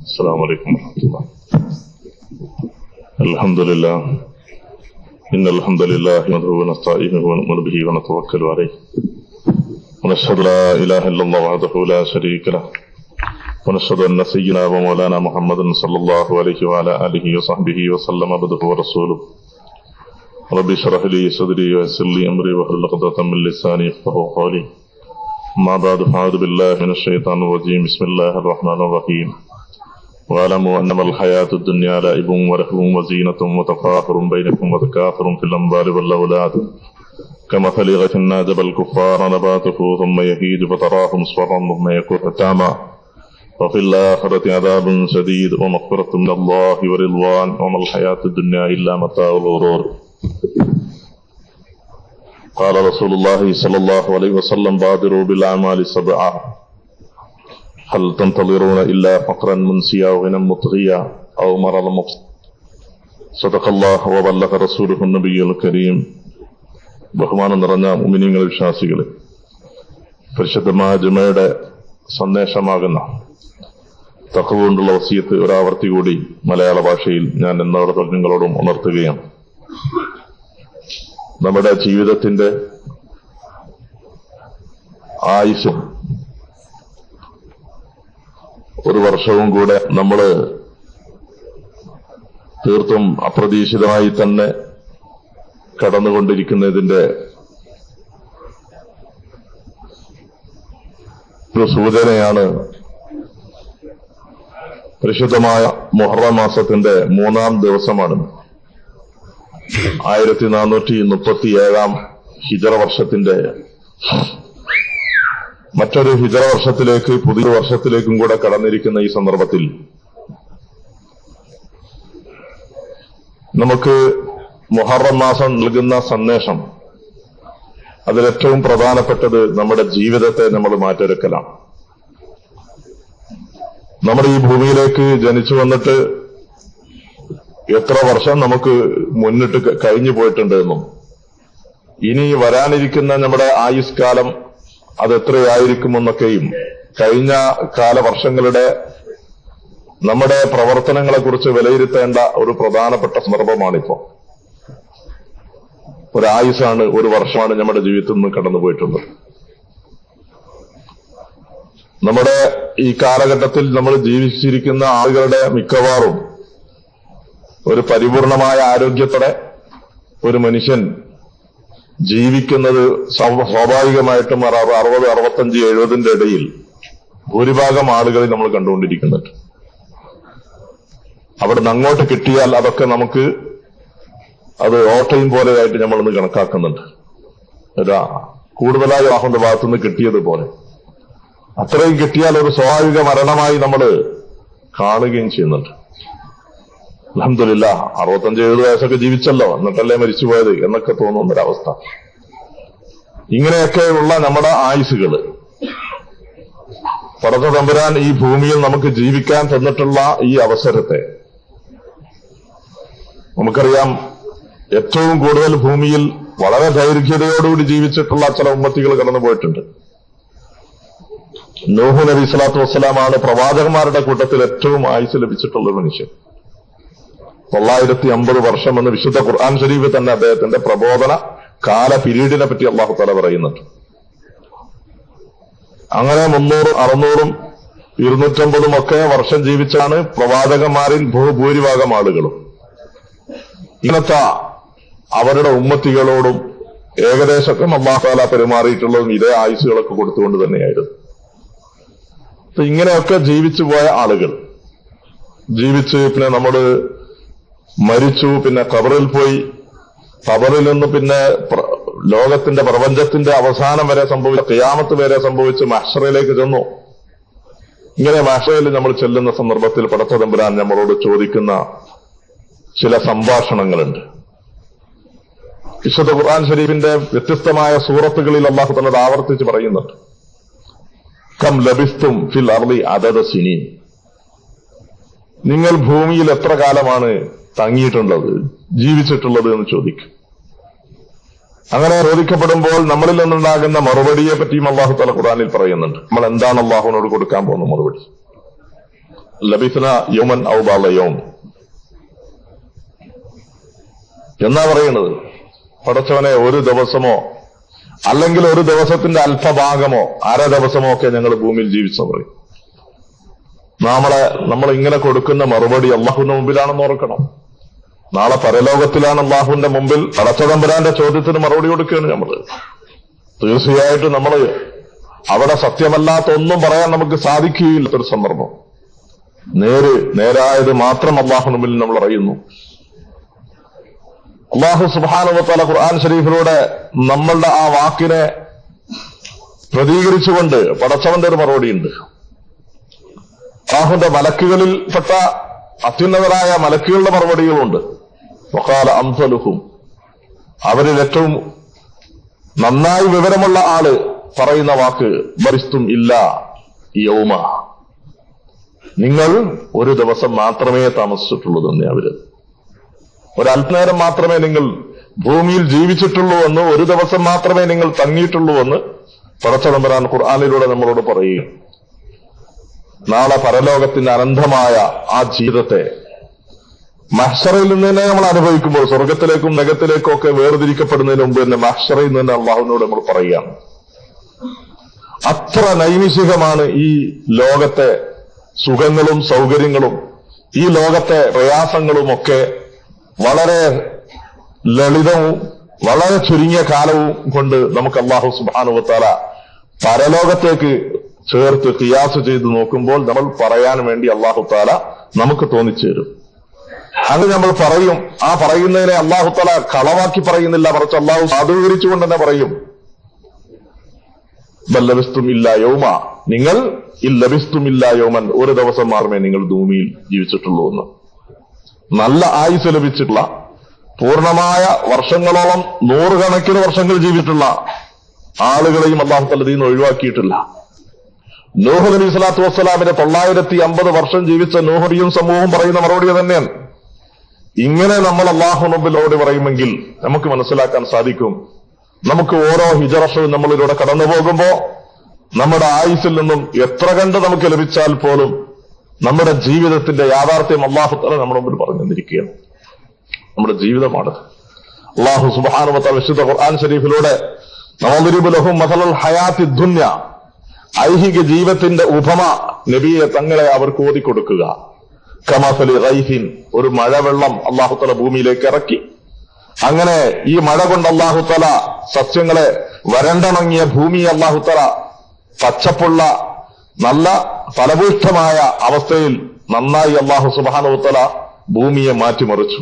السلام عليكم ورحمة الله. الحمد لله إن الحمد لله نحمده ونستعينه ونؤمن به ونتوكل عليه ونشهد لا إله إلا الله وحده لا شريك له ونشهد أن سيدنا ومولانا محمد صلى الله عليه وعلى آله وصحبه وسلم عبده ورسوله. رب اشرح لي صدري ويسر لي أمري واحلل عقدة من لساني يفقهوا قولي. ما بعد فأعوذ بالله من الشيطان الرجيم. بسم الله الرحمن الرحيم. واعلموا أنما الحياة الدنيا لعب ولهو وزينة وتفاخر بينكم وتكاثر في الأموال والأولاد كمثل غيث أعجب الكفار نباته ثم يهيج فتراه مصفرا ثم يكون حطاما وفي الآخرة عذاب شديد ومغفرة من الله ورضوان وما الحياة الدنيا إلا متاع الغرور. قال رسول الله صلى الله عليه وسلم بادروا بالأعمال سبعا هل تنتظرون إلا فقرا منسيا وغنى مطغيا أو مرض مبصر. صدق الله وبلغ رسوله النبي الكريم. ബഹുമാനം നിറഞ്ഞ മുഅ്മിനീങ്ങളെ, വിശ്വാസികളെ, പരിശുദ്ധമായ ജുമയുടെ സന്ദേശമാകുന്ന തഖ്വ കൊണ്ടുള്ള വസിയത്ത് ഒരാവർത്തി കൂടി മലയാള ഭാഷയിൽ ഞാൻ എന്നോടൊപ്പം നിങ്ങളോടും ഉണർത്തുകയാണ്. നമ്മുടെ ജീവിതത്തിന്റെ ആയുസ്സും ഒരു വർഷവും കൂടെ നമ്മൾ തീർത്തും അപ്രതീക്ഷിതമായി തന്നെ കടന്നുകൊണ്ടിരിക്കുന്നതിന്റെ ഒരു സൂചനയാണ് പരിശുദ്ധമായ മുഹറം മാസത്തിന്റെ 3-ാം ദിവസമാണ്. 1437 ഹിജറ വർഷത്തിന്റെ മറ്റൊരു ഹിജറ വർഷത്തിലേക്ക്, പുതിയ വർഷത്തിലേക്കും കൂടെ കടന്നിരിക്കുന്ന ഈ സന്ദർഭത്തിൽ നമുക്ക് മുഹറം മാസം നൽകുന്ന സന്ദേശം, അതിലേറ്റവും പ്രധാനപ്പെട്ടത് നമ്മുടെ ജീവിതത്തെ നമ്മൾ മാറ്റിയെടുക്കലാണ്. നമ്മുടെ ഈ ഭൂമിയിലേക്ക് ജനിച്ചു വന്നിട്ട് എത്ര വർഷം നമുക്ക് മുന്നിട്ട് കഴിഞ്ഞു പോയിട്ടുണ്ട് എന്നും ഇനി വരാനിരിക്കുന്ന നമ്മുടെ ആയുഷ്കാലം അതെത്രയായിരിക്കുമെന്നൊക്കെയും കഴിഞ്ഞ കാലവർഷങ്ങളുടെ നമ്മുടെ പ്രവർത്തനങ്ങളെക്കുറിച്ച് വിലയിരുത്തേണ്ട ഒരു പ്രധാനപ്പെട്ട സന്ദർഭമാണിപ്പോ. ഒരായുസാണ്, ഒരു വർഷമാണ് നമ്മുടെ ജീവിതത്തിൽ നിന്ന് കടന്നുപോയിട്ടുള്ളത്. നമ്മുടെ ഈ കാലഘട്ടത്തിൽ നമ്മൾ ജീവിച്ചിരിക്കുന്ന ആളുകളുടെ മിക്കവാറും ഒരു പരിപൂർണമായ ആരോഗ്യത്തോടെ ഒരു മനുഷ്യൻ ജീവിക്കുന്നത് സ്വാഭാവികമായിട്ടും 60, 65, 70 ഇടയിൽ ഭൂരിഭാഗം ആളുകളെ നമ്മൾ കണ്ടുകൊണ്ടിരിക്കുന്നുണ്ട്. അവിടുന്ന് അങ്ങോട്ട് കിട്ടിയാൽ അതൊക്കെ നമുക്ക് അത് ഓട്ടയും പോലെയായിട്ട് നമ്മളൊന്ന് കണക്കാക്കുന്നുണ്ട്. കൂടുതലായി അള്ളാഹുവിന്റെ ഭാഗത്തുനിന്ന് കിട്ടിയതുപോലെ അത്രയും കിട്ടിയാൽ ഒരു സ്വാഭാവിക മരണമായി നമ്മൾ കാണുകയും ചെയ്യുന്നുണ്ട്. അൽഹംദുലില്ലാഹ് 65-70 വയസ്സൊക്കെ ജീവിച്ചല്ലോ, എന്നിട്ടല്ലേ മരിച്ചുപോയത് എന്നൊക്കെ തോന്നുന്നൊരവസ്ഥ. ഇങ്ങനെയൊക്കെയുള്ള നമ്മുടെ ആയുസ്സുകള് പടച്ച തമ്പുരാൻ ഈ ഭൂമിയിൽ നമുക്ക് ജീവിക്കാൻ തന്നിട്ടുള്ള ഈ അവസരത്തെ നമുക്കറിയാം. ഏറ്റവും കൂടുതൽ ഭൂമിയിൽ വളരെ ദൈർഘ്യതയോടുകൂടി ജീവിച്ചിട്ടുള്ള ചില ഉമ്മത്തികൾ കടന്നുപോയിട്ടുണ്ട്. നൂഹ് നബി സ്വല്ലല്ലാഹു അലൈഹി വസല്ലമാണ് പ്രവാചകന്മാരുടെ കൂട്ടത്തിൽ ഏറ്റവും ആയുസ് ലഭിച്ചിട്ടുള്ള മനുഷ്യൻ. 950 വർഷം എന്ന് വിശുദ്ധ ഖുർആൻ ശരീഫ് തന്നെ അദ്ദേഹത്തിന്റെ പ്രബോധന കാല പീരീഡിനെ പറ്റി അല്ലാഹു തആല പറയുന്നുണ്ട്. അങ്ങനെ 300, 600, 250 ഒക്കെ വർഷം ജീവിച്ചാണ് പ്രവാചകന്മാരിൽ ഭൂരിഭാഗം ആളുകളും. ഇന്നത്തെ അവരുടെ ഉമ്മത്തികളോടും ഏകദേശമൊക്കെ അല്ലാഹു തആല പെരുമാറിയിട്ടുള്ളതും ഇതേ ആയുസ്സുകളൊക്കെ കൊടുത്തുകൊണ്ട് തന്നെയായിരുന്നു. ഇങ്ങനെയൊക്കെ ജീവിച്ചു പോയ ആളുകൾ ജീവിച്ച് പിന്നെ നമ്മള് മരിച്ചു, പിന്നെ ഖബറിൽ പോയി, ഖബറിൽ നിന്ന് പിന്നെ ലോകത്തിന്റെ പ്രപഞ്ചത്തിന്റെ അവസാനം വരെ സംഭവിച്ച ഖിയാമത്ത് വരെ സംഭവിച്ച് മഹ്ശറിലേക്ക് ചെന്നു. ഇങ്ങനെ മഹ്ശറിൽ നമ്മൾ ചെല്ലുന്ന സന്ദർഭത്തിൽ പടച്ച തമ്പുരാൻ നമ്മളോട് ചോദിക്കുന്ന ചില സംഭാഷണങ്ങളുണ്ട്. വിശുദ്ധ ഖുർആൻ ശരീഫിന്റെ വ്യത്യസ്തമായ സൂറത്തുകളിൽ അല്ലാഹു തആല ആവർത്തിച്ച് പറയുന്നുണ്ട്. കം ലബിസ്തും ഫിൽ അർളി അദദ സിനീൻ. നിങ്ങൾ ഭൂമിയിൽ എത്ര കാലമാണ് തങ്ങിയിട്ടുള്ളത്, ജീവിച്ചിട്ടുള്ളത് എന്ന് ചോദിക്കും. അങ്ങനെ ചോദിക്കപ്പെടുമ്പോൾ നമ്മളിൽ നിന്നുണ്ടാകുന്ന മറുപടിയെ പറ്റിയും അല്ലാഹു തആല ഖുർആനിൽ പറയുന്നുണ്ട്. നമ്മൾ എന്താണ് അല്ലാഹുവിനോട് കൊടുക്കാൻ പോകുന്ന മറുപടി? ലബിസ്ന യൗമൻ ഔ ബഅദ യൗം എന്നാ പറയുന്നത്. പടച്ചവനെ, ഒരു ദിവസമോ അല്ലെങ്കിൽ ഒരു ദിവസത്തിന്റെ അല്പഭാഗമോ അര ദിവസമോ ഒക്കെ ഞങ്ങൾ ഭൂമിയിൽ ജീവിച്ച പറയും. നമ്മൾ ഇങ്ങനെ കൊടുക്കുന്ന മറുപടി അള്ളാഹുവിന്റെ മുമ്പിലാണെന്ന് ഓർക്കണം. നാളെ പരലോകത്തിലാണ് അള്ളാഹുവിന്റെ മുമ്പിൽ പടച്ചതമ്പുരാന്റെ ചോദ്യത്തിന് മറുപടി കൊടുക്കുകയാണ് നമ്മൾ. തീർച്ചയായിട്ടും നമ്മൾ അവിടെ സത്യമല്ലാത്ത ഒന്നും പറയാൻ നമുക്ക് സാധിക്കുകയില്ലാത്തൊരു സന്ദർഭം. നേരായത് മാത്രം അള്ളാഹു മുമ്പിൽ നമ്മൾ അറിയുന്നു. അള്ളാഹു സുബ്ഹാനഹു വ തആല ഖുർആൻ ശരീഫിലൂടെ നമ്മളുടെ ആ വാക്കിനെ പ്രതികരിച്ചുകൊണ്ട് പടച്ചവന്റെ ഒരു മറുപടിയുണ്ട്. അള്ളാഹുവിന്റെ മലക്കുകളിൽപ്പെട്ട അത്യുന്നതരായ മലക്കുകളുടെ മറുപടികളുണ്ട്. വഖാല അംസലുഹും, അവരിൽ ഏറ്റവും നന്നായി വിവരമുള്ള ആള് പറയുന്ന വാക്ക് ബറിസ്തും ഇല്ല യൗമ, നിങ്ങൾ ഒരു ദിവസം മാത്രമേ താമസിച്ചിട്ടുള്ളൂ തന്നെ. അവര് ഒരല്പനേരം മാത്രമേ നിങ്ങൾ ഭൂമിയിൽ ജീവിച്ചിട്ടുള്ളൂ എന്ന്, ഒരു ദിവസം മാത്രമേ നിങ്ങൾ തങ്ങിയിട്ടുള്ളൂ എന്ന് പടച്ചതമ്പുരാൻ ഖുർആനിലൂടെ നമ്മളോട് പറയുകയും നാളെ പരലോകത്തിന്റെ അനന്തമായ ആ ജീവിതത്തെ മഹ്ശറിൽ നിന്ന് തന്നെ നമ്മൾ അനുഭവിക്കുമ്പോൾ, സ്വർഗത്തിലേക്കും നരകത്തിലേക്കും ഒക്കെ വേർതിരിക്കപ്പെടുന്നതിന് മുമ്പ് തന്നെ മഹ്ശറിൽ നിന്ന് തന്നെ അള്ളാഹുവിനോട് നമ്മൾ പറയുകയാണ്. അത്ര നൈമിഷികമാണ് ഈ ലോകത്തെ സുഖങ്ങളും സൗകര്യങ്ങളും, ഈ ലോകത്തെ പ്രയാസങ്ങളും ഒക്കെ വളരെ ലളിതവും വളരെ ചുരുങ്ങിയ കാലവും കൊണ്ട് നമുക്ക് അല്ലാഹു സുബ്ഹാനഹു വ തആല പരലോകത്തേക്ക് ചേർത്ത് ഖിയാസ് ചെയ്ത് നോക്കുമ്പോൾ നമ്മൾ പറയാൻ വേണ്ടി അല്ലാഹു തആല നമുക്ക് തോന്നിച്ചു തരും. അങ്ങനെ നമ്മൾ പറയും. ആ പറയുന്നതിനെ അല്ലാഹു തആല കളവാക്കി പറയുന്നില്ല, മറിച്ച് അല്ലാഹു സാധൂകരിച്ചുകൊണ്ട് തന്നെ പറയും. ബൽ ലബിസ്തും ഇല്ലാ യൗമ, നിങ്ങൾ ലബിസ്തും ഇല്ലാ യൗമൻ, ഒരു ദിവസം മാത്രമേ നിങ്ങൾ ഭൂമിയിൽ ജീവിച്ചിട്ടുള്ളൂ എന്ന്. നല്ല ആയുസ് ലഭിച്ചിട്ടുള്ള, പൂർണ്ണമായ വർഷങ്ങളോളം നൂറുകണക്കിന് വർഷങ്ങൾ ജീവിച്ചിട്ടുള്ള ആളുകളെയും അല്ലാഹു തആല ഇതിൽ നിന്ന് ഒഴിവാക്കിയിട്ടില്ല. നൂഹ് നബി സ്വല്ലല്ലാഹു അലൈഹി വസല്ലമിന്റെ 950 വർഷം ജീവിച്ച നൂഹും സമൂഹവും പറയുന്ന മറുപടി തന്നെയാണ്. ഇങ്ങനെ നമ്മൾ അല്ലാഹു മുമ്പിലോട് പറയുമെങ്കിൽ നമുക്ക് മനസ്സിലാക്കാൻ സാധിക്കും, നമുക്ക് ഓരോ ഹിജറഷവും നമ്മളിലൂടെ കടന്നു പോകുമ്പോ നമ്മുടെ ആയുസ്സിൽ നിന്നും എത്ര കണ്ട് നമുക്ക് ലഭിച്ചാൽ പോലും നമ്മുടെ ജീവിതത്തിന്റെ യാഥാർത്ഥ്യം അല്ലാഹു തആല നമ്മുടെ മുമ്പിൽ പറഞ്ഞു തന്നിരിക്കുകയാണ്. നമ്മുടെ ജീവിതമാണ്. അല്ലാഹു സുബ്ഹാനഹു വ തആല വിശുദ്ധ ഖുർആൻ ശരീഫിലൂടെ നളളിബു ലഹും മസലൽ ഹയാത്തി ദുനിയ, ഐഹിക ജീവിതത്തിന്റെ ഉപമ നബിയെ തങ്ങളെ അവർക്ക് ഓതിക്കൊടുക്കുക. കമസലി ഗൈസിൻ, ഒരു മഴവെള്ളം അല്ലാഹു തആല ഭൂമിയിലേക്ക് ഇറക്കി. അങ്ങനെ ഈ മഴ കൊണ്ട് അല്ലാഹു തആല സസ്യങ്ങളെ, വരണ്ടണങ്ങിയ ഭൂമിയെ അല്ലാഹു തആല പച്ചപ്പുള്ള നല്ല ഫലഭൂഷ്ടമായ അവസ്ഥയിൽ നന്നായി അല്ലാഹു സുബ്ഹാനഹു വ തആല ഭൂമിയെ മാറ്റിമറിച്ചു.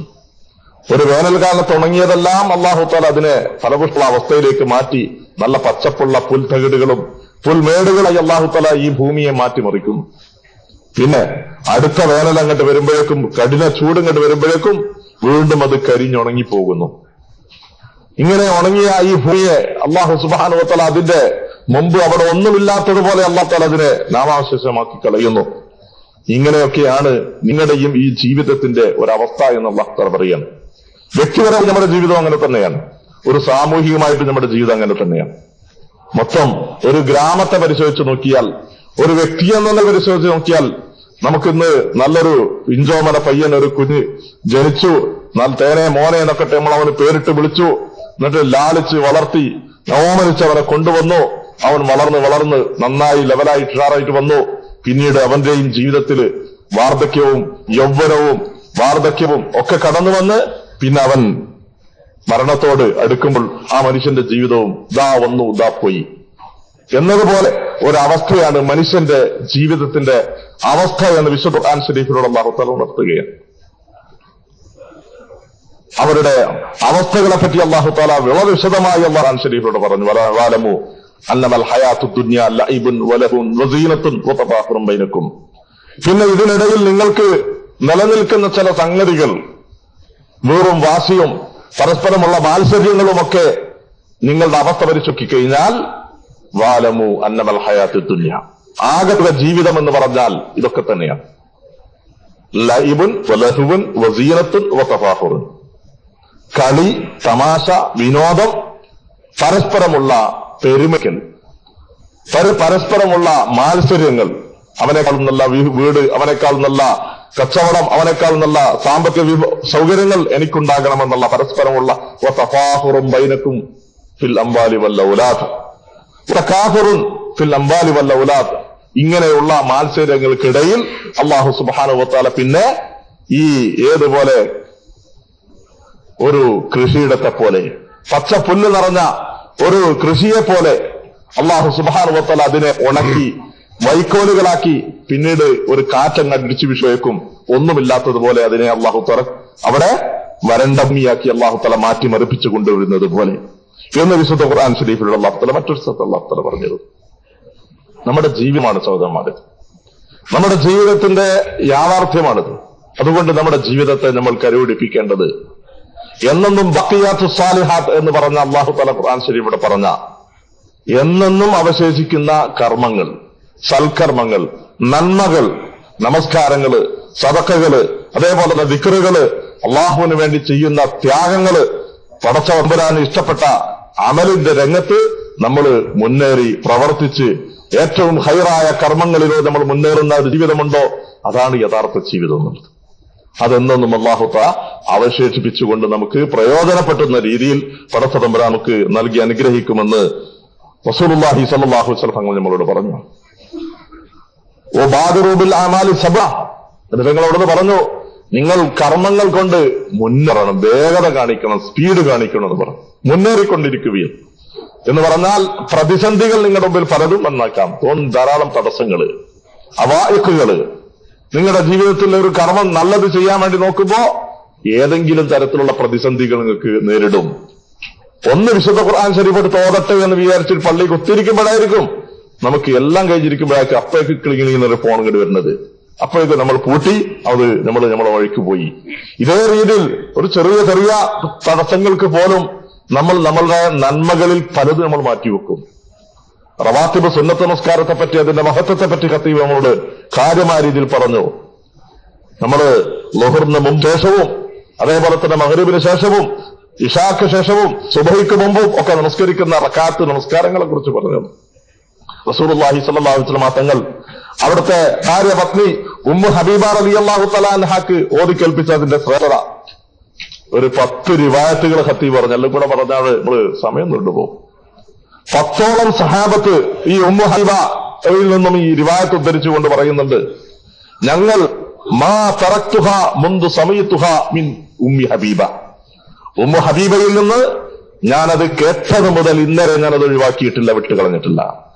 ഒരു വേനൽക്കാലത്ത് ഉണങ്ങിയതെല്ലാം അല്ലാഹു തആല അതിനെ ഫലഭൂഷ്ട അവസ്ഥയിലേക്ക് മാറ്റി നല്ല പച്ചപ്പുള്ള പുൽത്തകിടുകളും പുൽമേടുകളായി അല്ലാഹു തആല ഈ ഭൂമിയെ മാറ്റിമറിക്കുന്നു. പിന്നെ അടുത്ത വേനൽ അങ്ങോട്ട് വരുമ്പോഴേക്കും, കഠിന ചൂട് വരുമ്പോഴേക്കും വീണ്ടും അത് കരിഞ്ഞുണങ്ങിപ്പോകുന്നു. ഇങ്ങനെ ഉണങ്ങിയ ഈ ഭൂമിയെ അല്ലാഹു സുബ്ഹാനഹു വ തആല അതിന്റെ മുമ്പ് അവിടെ ഒന്നുമില്ലാത്തതുപോലെ അല്ലാഹു തആല അതിനെ നാമാവശേഷമാക്കി കളയുന്നു. ഇങ്ങനെയൊക്കെയാണ് നിങ്ങളുടെയും ഈ ജീവിതത്തിന്റെ ഒരവസ്ഥ എന്ന് അല്ലാഹു തആല പറയുകയാണ്. വ്യക്തിപരമായി നമ്മുടെ ജീവിതം അങ്ങനെ തന്നെയാണ്. ഒരു സാമൂഹികമായിട്ട് നമ്മുടെ ജീവിതം അങ്ങനെ തന്നെയാണ്. മൊത്തം ഒരു ഗ്രാമത്തെ പരിശോധിച്ച് നോക്കിയാൽ, ഒരു വ്യക്തിയെന്നെ പരിശോധിച്ച് നോക്കിയാൽ, നമുക്കിന്ന് നല്ലൊരു പിഞ്ചോമന പയ്യൻ, ഒരു കുഞ്ഞ് ജനിച്ചു, തേനെ മോനെ എന്നൊക്കെ നമ്മൾ അവന് പേരിട്ട് വിളിച്ചു, എന്നിട്ട് ലാളിച്ച് വളർത്തി ഓമനിച്ച് അവനെ കൊണ്ടുവന്നു. അവൻ വളർന്ന് നന്നായി ലെവലായി ഉഷാറായിട്ട് വന്നു. പിന്നീട് അവന്റെയും ജീവിതത്തിൽ വാർദ്ധക്യവും യൗവനവും വാർദ്ധക്യവും ഒക്കെ കടന്നു വന്ന് പിന്നെ അവൻ മരണത്തോട് അടുക്കുമ്പോൾ ആ മനുഷ്യന്റെ ജീവിതവും ദാ വന്നു ദാ പോയി എന്നതുപോലെ ഒരവസ്ഥയാണ് മനുഷ്യന്റെ ജീവിതത്തിന്റെ അവസ്ഥ എന്ന് വിശുദ്ധ ഖുർആൻ ശരീഫിലൂടെ അല്ലാഹു തആല ഉണർത്തുകയാണ്. അവരുടെ അവസ്ഥകളെ പറ്റി അല്ലാഹു തആല വളരെ വിശദമായി ഖുർആൻ ശരീഫിലൂടെ പറഞ്ഞു. വലമു അന്നമൽ ഹയാത്തു ദുനിയ ലഇബുൻ വലഹുൻ വസീനത്തുൻ വതഫാഖുറുൻ ബൈനക്കും. പിന്നെ ഇതിനിടയിൽ നിങ്ങൾക്ക് നിലനിൽക്കുന്ന ചില സംഗതികൾ വെറും വാശിയും പരസ്പരമുള്ള മാത്സര്യങ്ങളുമൊക്കെ നിങ്ങളുടെ അവസ്ഥ പരിശോധിച്ചു കഴിഞ്ഞാൽ വാലമു അന്നമൽ ഹയാത്തു ദുനിയ, ആകെ ജീവിതം എന്ന് പറഞ്ഞാൽ ഇതൊക്കെ തന്നെയാണ്. ലഇബുൻ വലഹുൻ വസീനത്തുൻ വതഫാഖുറുൻ, കളി, തമാശ, വിനോദം, പരസ്പരമുള്ള പെരുമയ്ക്കൽ, പരസ്പരമുള്ള മാത്സര്യങ്ങൾ, അവനേക്കാൾ നല്ല വീട്, അവനേക്കാൾ നല്ല കച്ചവടം, അവനേക്കാൾ നല്ല സാമ്പത്തിക സൗകര്യങ്ങൾ എനിക്കുണ്ടാകണമെന്നുള്ള പരസ്പരമുള്ള വതഫാഖുറും ബൈനക്കും ഫിൽ അംവാലി വൽ ഔലാദ്, തകാസുറുൻ ഫിൽ അംവാലി വൽ ഔലാദ്, ഇങ്ങനെയുള്ള മാത്സര്യങ്ങൾക്കിടയിൽ അല്ലാഹു സുബ്ഹാനഹു വ തആല പിന്നെ ഈ ഏതുപോലെ ഒരു കൃഷിയിടത്തെ പോലെ, പച്ച പുല്ല് നിറഞ്ഞ ഒരു കൃഷിയെ പോലെ അല്ലാഹു സുബ്ഹാനഹു വ തആല അതിനെ ഉണക്കി വൈക്കോലുകളാക്കി പിന്നീട് ഒരു കാറ്റങ്ങ് അടിച്ചു വിഷയക്കും ഒന്നുമില്ലാത്തതുപോലെ അതിനെ അല്ലാഹു തആല അവിടെ വരണ്ടമ്മിയാക്കി അല്ലാഹു തആല മാറ്റി മറിപ്പിച്ചു കൊണ്ടുവരുന്നത് പോലെ എന്ന് വിശുദ്ധ ഖുർആൻ ശരീഫിലുള്ള അല്ലാഹു തആല മറ്റൊരു സ്ഥലത്ത് അല്ലാഹു തആല പറഞ്ഞത്. നമ്മുടെ ജീവിതമാണ് സഹോദരന്മാരെ, നമ്മുടെ ജീവിതത്തിന്റെ യാഥാർത്ഥ്യമാണിത്. അതുകൊണ്ട് നമ്മുടെ ജീവിതത്തെ നമ്മൾ കരുപിടിപ്പിക്കേണ്ടത് എന്നെന്നും ബഖിയാത്തു സാലിഹാത്ത് എന്ന് പറഞ്ഞ അല്ലാഹു തആല ഖുർആൻ ശരീഫിലൂടെ പറഞ്ഞ എന്നെന്നും അവശേഷിക്കുന്ന കർമ്മങ്ങൾ, സൽക്കർമ്മങ്ങൾ, നന്മകൾ, നമസ്കാരങ്ങള്, സദഖകള്, അതേപോലെ തന്നെ ദിക്റുകള്, അള്ളാഹുവിന് വേണ്ടി ചെയ്യുന്ന ത്യാഗങ്ങള്, പടച്ച തമ്പുരാന് ഇഷ്ടപ്പെട്ട അമലിന്റെ രംഗത്ത് നമ്മൾ മുന്നേറി പ്രവർത്തിച്ച് ഏറ്റവും ഹൈറായ കർമ്മങ്ങളിലൂടെ നമ്മൾ മുന്നേറുന്ന ഒരു ജീവിതമുണ്ടോ, അതാണ് യഥാർത്ഥ ജീവിതം എന്നുള്ളത്. അതെന്നൊന്നും അല്ലാഹു തആല അവശേഷിപ്പിച്ചുകൊണ്ട് നമുക്ക് പ്രയോജനപ്പെടുന്ന രീതിയിൽ പടച്ച തമ്പുരാൻ നമുക്ക് നൽകി അനുഗ്രഹിക്കുമെന്ന് റസൂലുള്ളാഹി സ്വല്ലല്ലാഹു അലൈഹി വസല്ലം നമ്മളോട് പറഞ്ഞു. നിങ്ങളോട് പറഞ്ഞു, നിങ്ങൾ കർമ്മങ്ങൾ കൊണ്ട് മുന്നേറണം, വേഗത കാണിക്കണം, സ്പീഡ് കാണിക്കണം എന്ന് പറഞ്ഞു. മുന്നേറിക്കൊണ്ടിരിക്കുകയും എന്ന് പറഞ്ഞാൽ പ്രതിസന്ധികൾ നിങ്ങളുടെ മുമ്പിൽ പലതും വന്നേക്കാം, ധാരാളം തടസ്സങ്ങള്, അവായിക്കുകള്. നിങ്ങളുടെ ജീവിതത്തിൽ ഒരു കർമ്മം നല്ലത് ചെയ്യാൻ വേണ്ടി നോക്കുമ്പോ ഏതെങ്കിലും തരത്തിലുള്ള പ്രതിസന്ധികൾ നിങ്ങൾക്ക് നേരിടും. ഒന്ന് വിശുദ്ധ ഖുർആൻ ശരീഫ് തോതട്ടെ എന്ന് വിചാരിച്ചിട്ട് പള്ളി കുത്തിരിക്കുമ്പോഴായിരിക്കും നമുക്ക് എല്ലാം കഴിഞ്ഞിരിക്കുമ്പോഴായിരിക്കും അപ്പോഴേക്ക് ക്ലിങ്ങിന്നൊരു ഫോൺ ഇങ്ങോട്ട് വരുന്നത്. അപ്പോഴേക്ക് നമ്മൾ പൂട്ടി അത് നമ്മളെ വഴിക്ക് പോയി. ഇതേ രീതിയിൽ ഒരു ചെറിയ ചെറിയ തടസ്സങ്ങൾക്ക് പോലും നമ്മളുടെ നന്മകളിൽ പലതും നമ്മൾ മാറ്റിവെക്കും. റവാത്തിബ് സുന്നത്ത് നമസ്കാരത്തെ പറ്റി, അതിന്റെ മഹത്വത്തെ പറ്റി ഖത്തീബ് നമ്മളോട് കാര്യമായ രീതിയിൽ പറഞ്ഞു. നമ്മള് ളുഹറിന് മുമ്പ് ശേഷവും അതേപോലെ തന്നെ മഗ്രിബിന് ശേഷവും ഇശാക്ക് ശേഷവും സുബഹിക്ക് മുമ്പും ഒക്കെ നമസ്കരിക്കുന്ന റക്അത്ത് നമസ്കാരങ്ങളെ കുറിച്ച് പറഞ്ഞു. റസൂലുള്ളാഹി സ്വല്ലല്ലാഹു അലൈഹി വസല്ലം തങ്ങൾ അവിടുത്തെ ഭാര്യപത്നി ഉമ്മു ഹബീബ റളിയല്ലാഹു തആല അൻഹാക്ക് ഓതിക്കേൽപ്പിച്ച അതിന്റെ ശ്രേഷ്ഠത ഒരു 10 റിവായത്തുകൾ ഖത്തീബ് പറഞ്ഞു. എല്ലാം കൂടെ പറഞ്ഞാൽ നമ്മള് സമയം നീണ്ടുപോകും. 10ഓളം സഹാബത്ത് ഈ ഉമ്മു ഹബീബയിൽ നിന്നും ഈ റിവായത്ത് ഉദ്ധരിച്ചുകൊണ്ട് പറയുന്നുണ്ട്, ഞങ്ങൾ മാ തറക്തുഹ മുൻദു സമയത്തുഹ മിൻ ഉമ്മി ഹബീബ, ഉമ്മു ഹബീബയിൽ നിന്ന് ഞാനത് കേട്ടത് മുതൽ ഇന്നലെ ഞാനത് ഒഴിവാക്കിയിട്ടില്ല, വിട്ടുകളഞ്ഞിട്ടില്ല.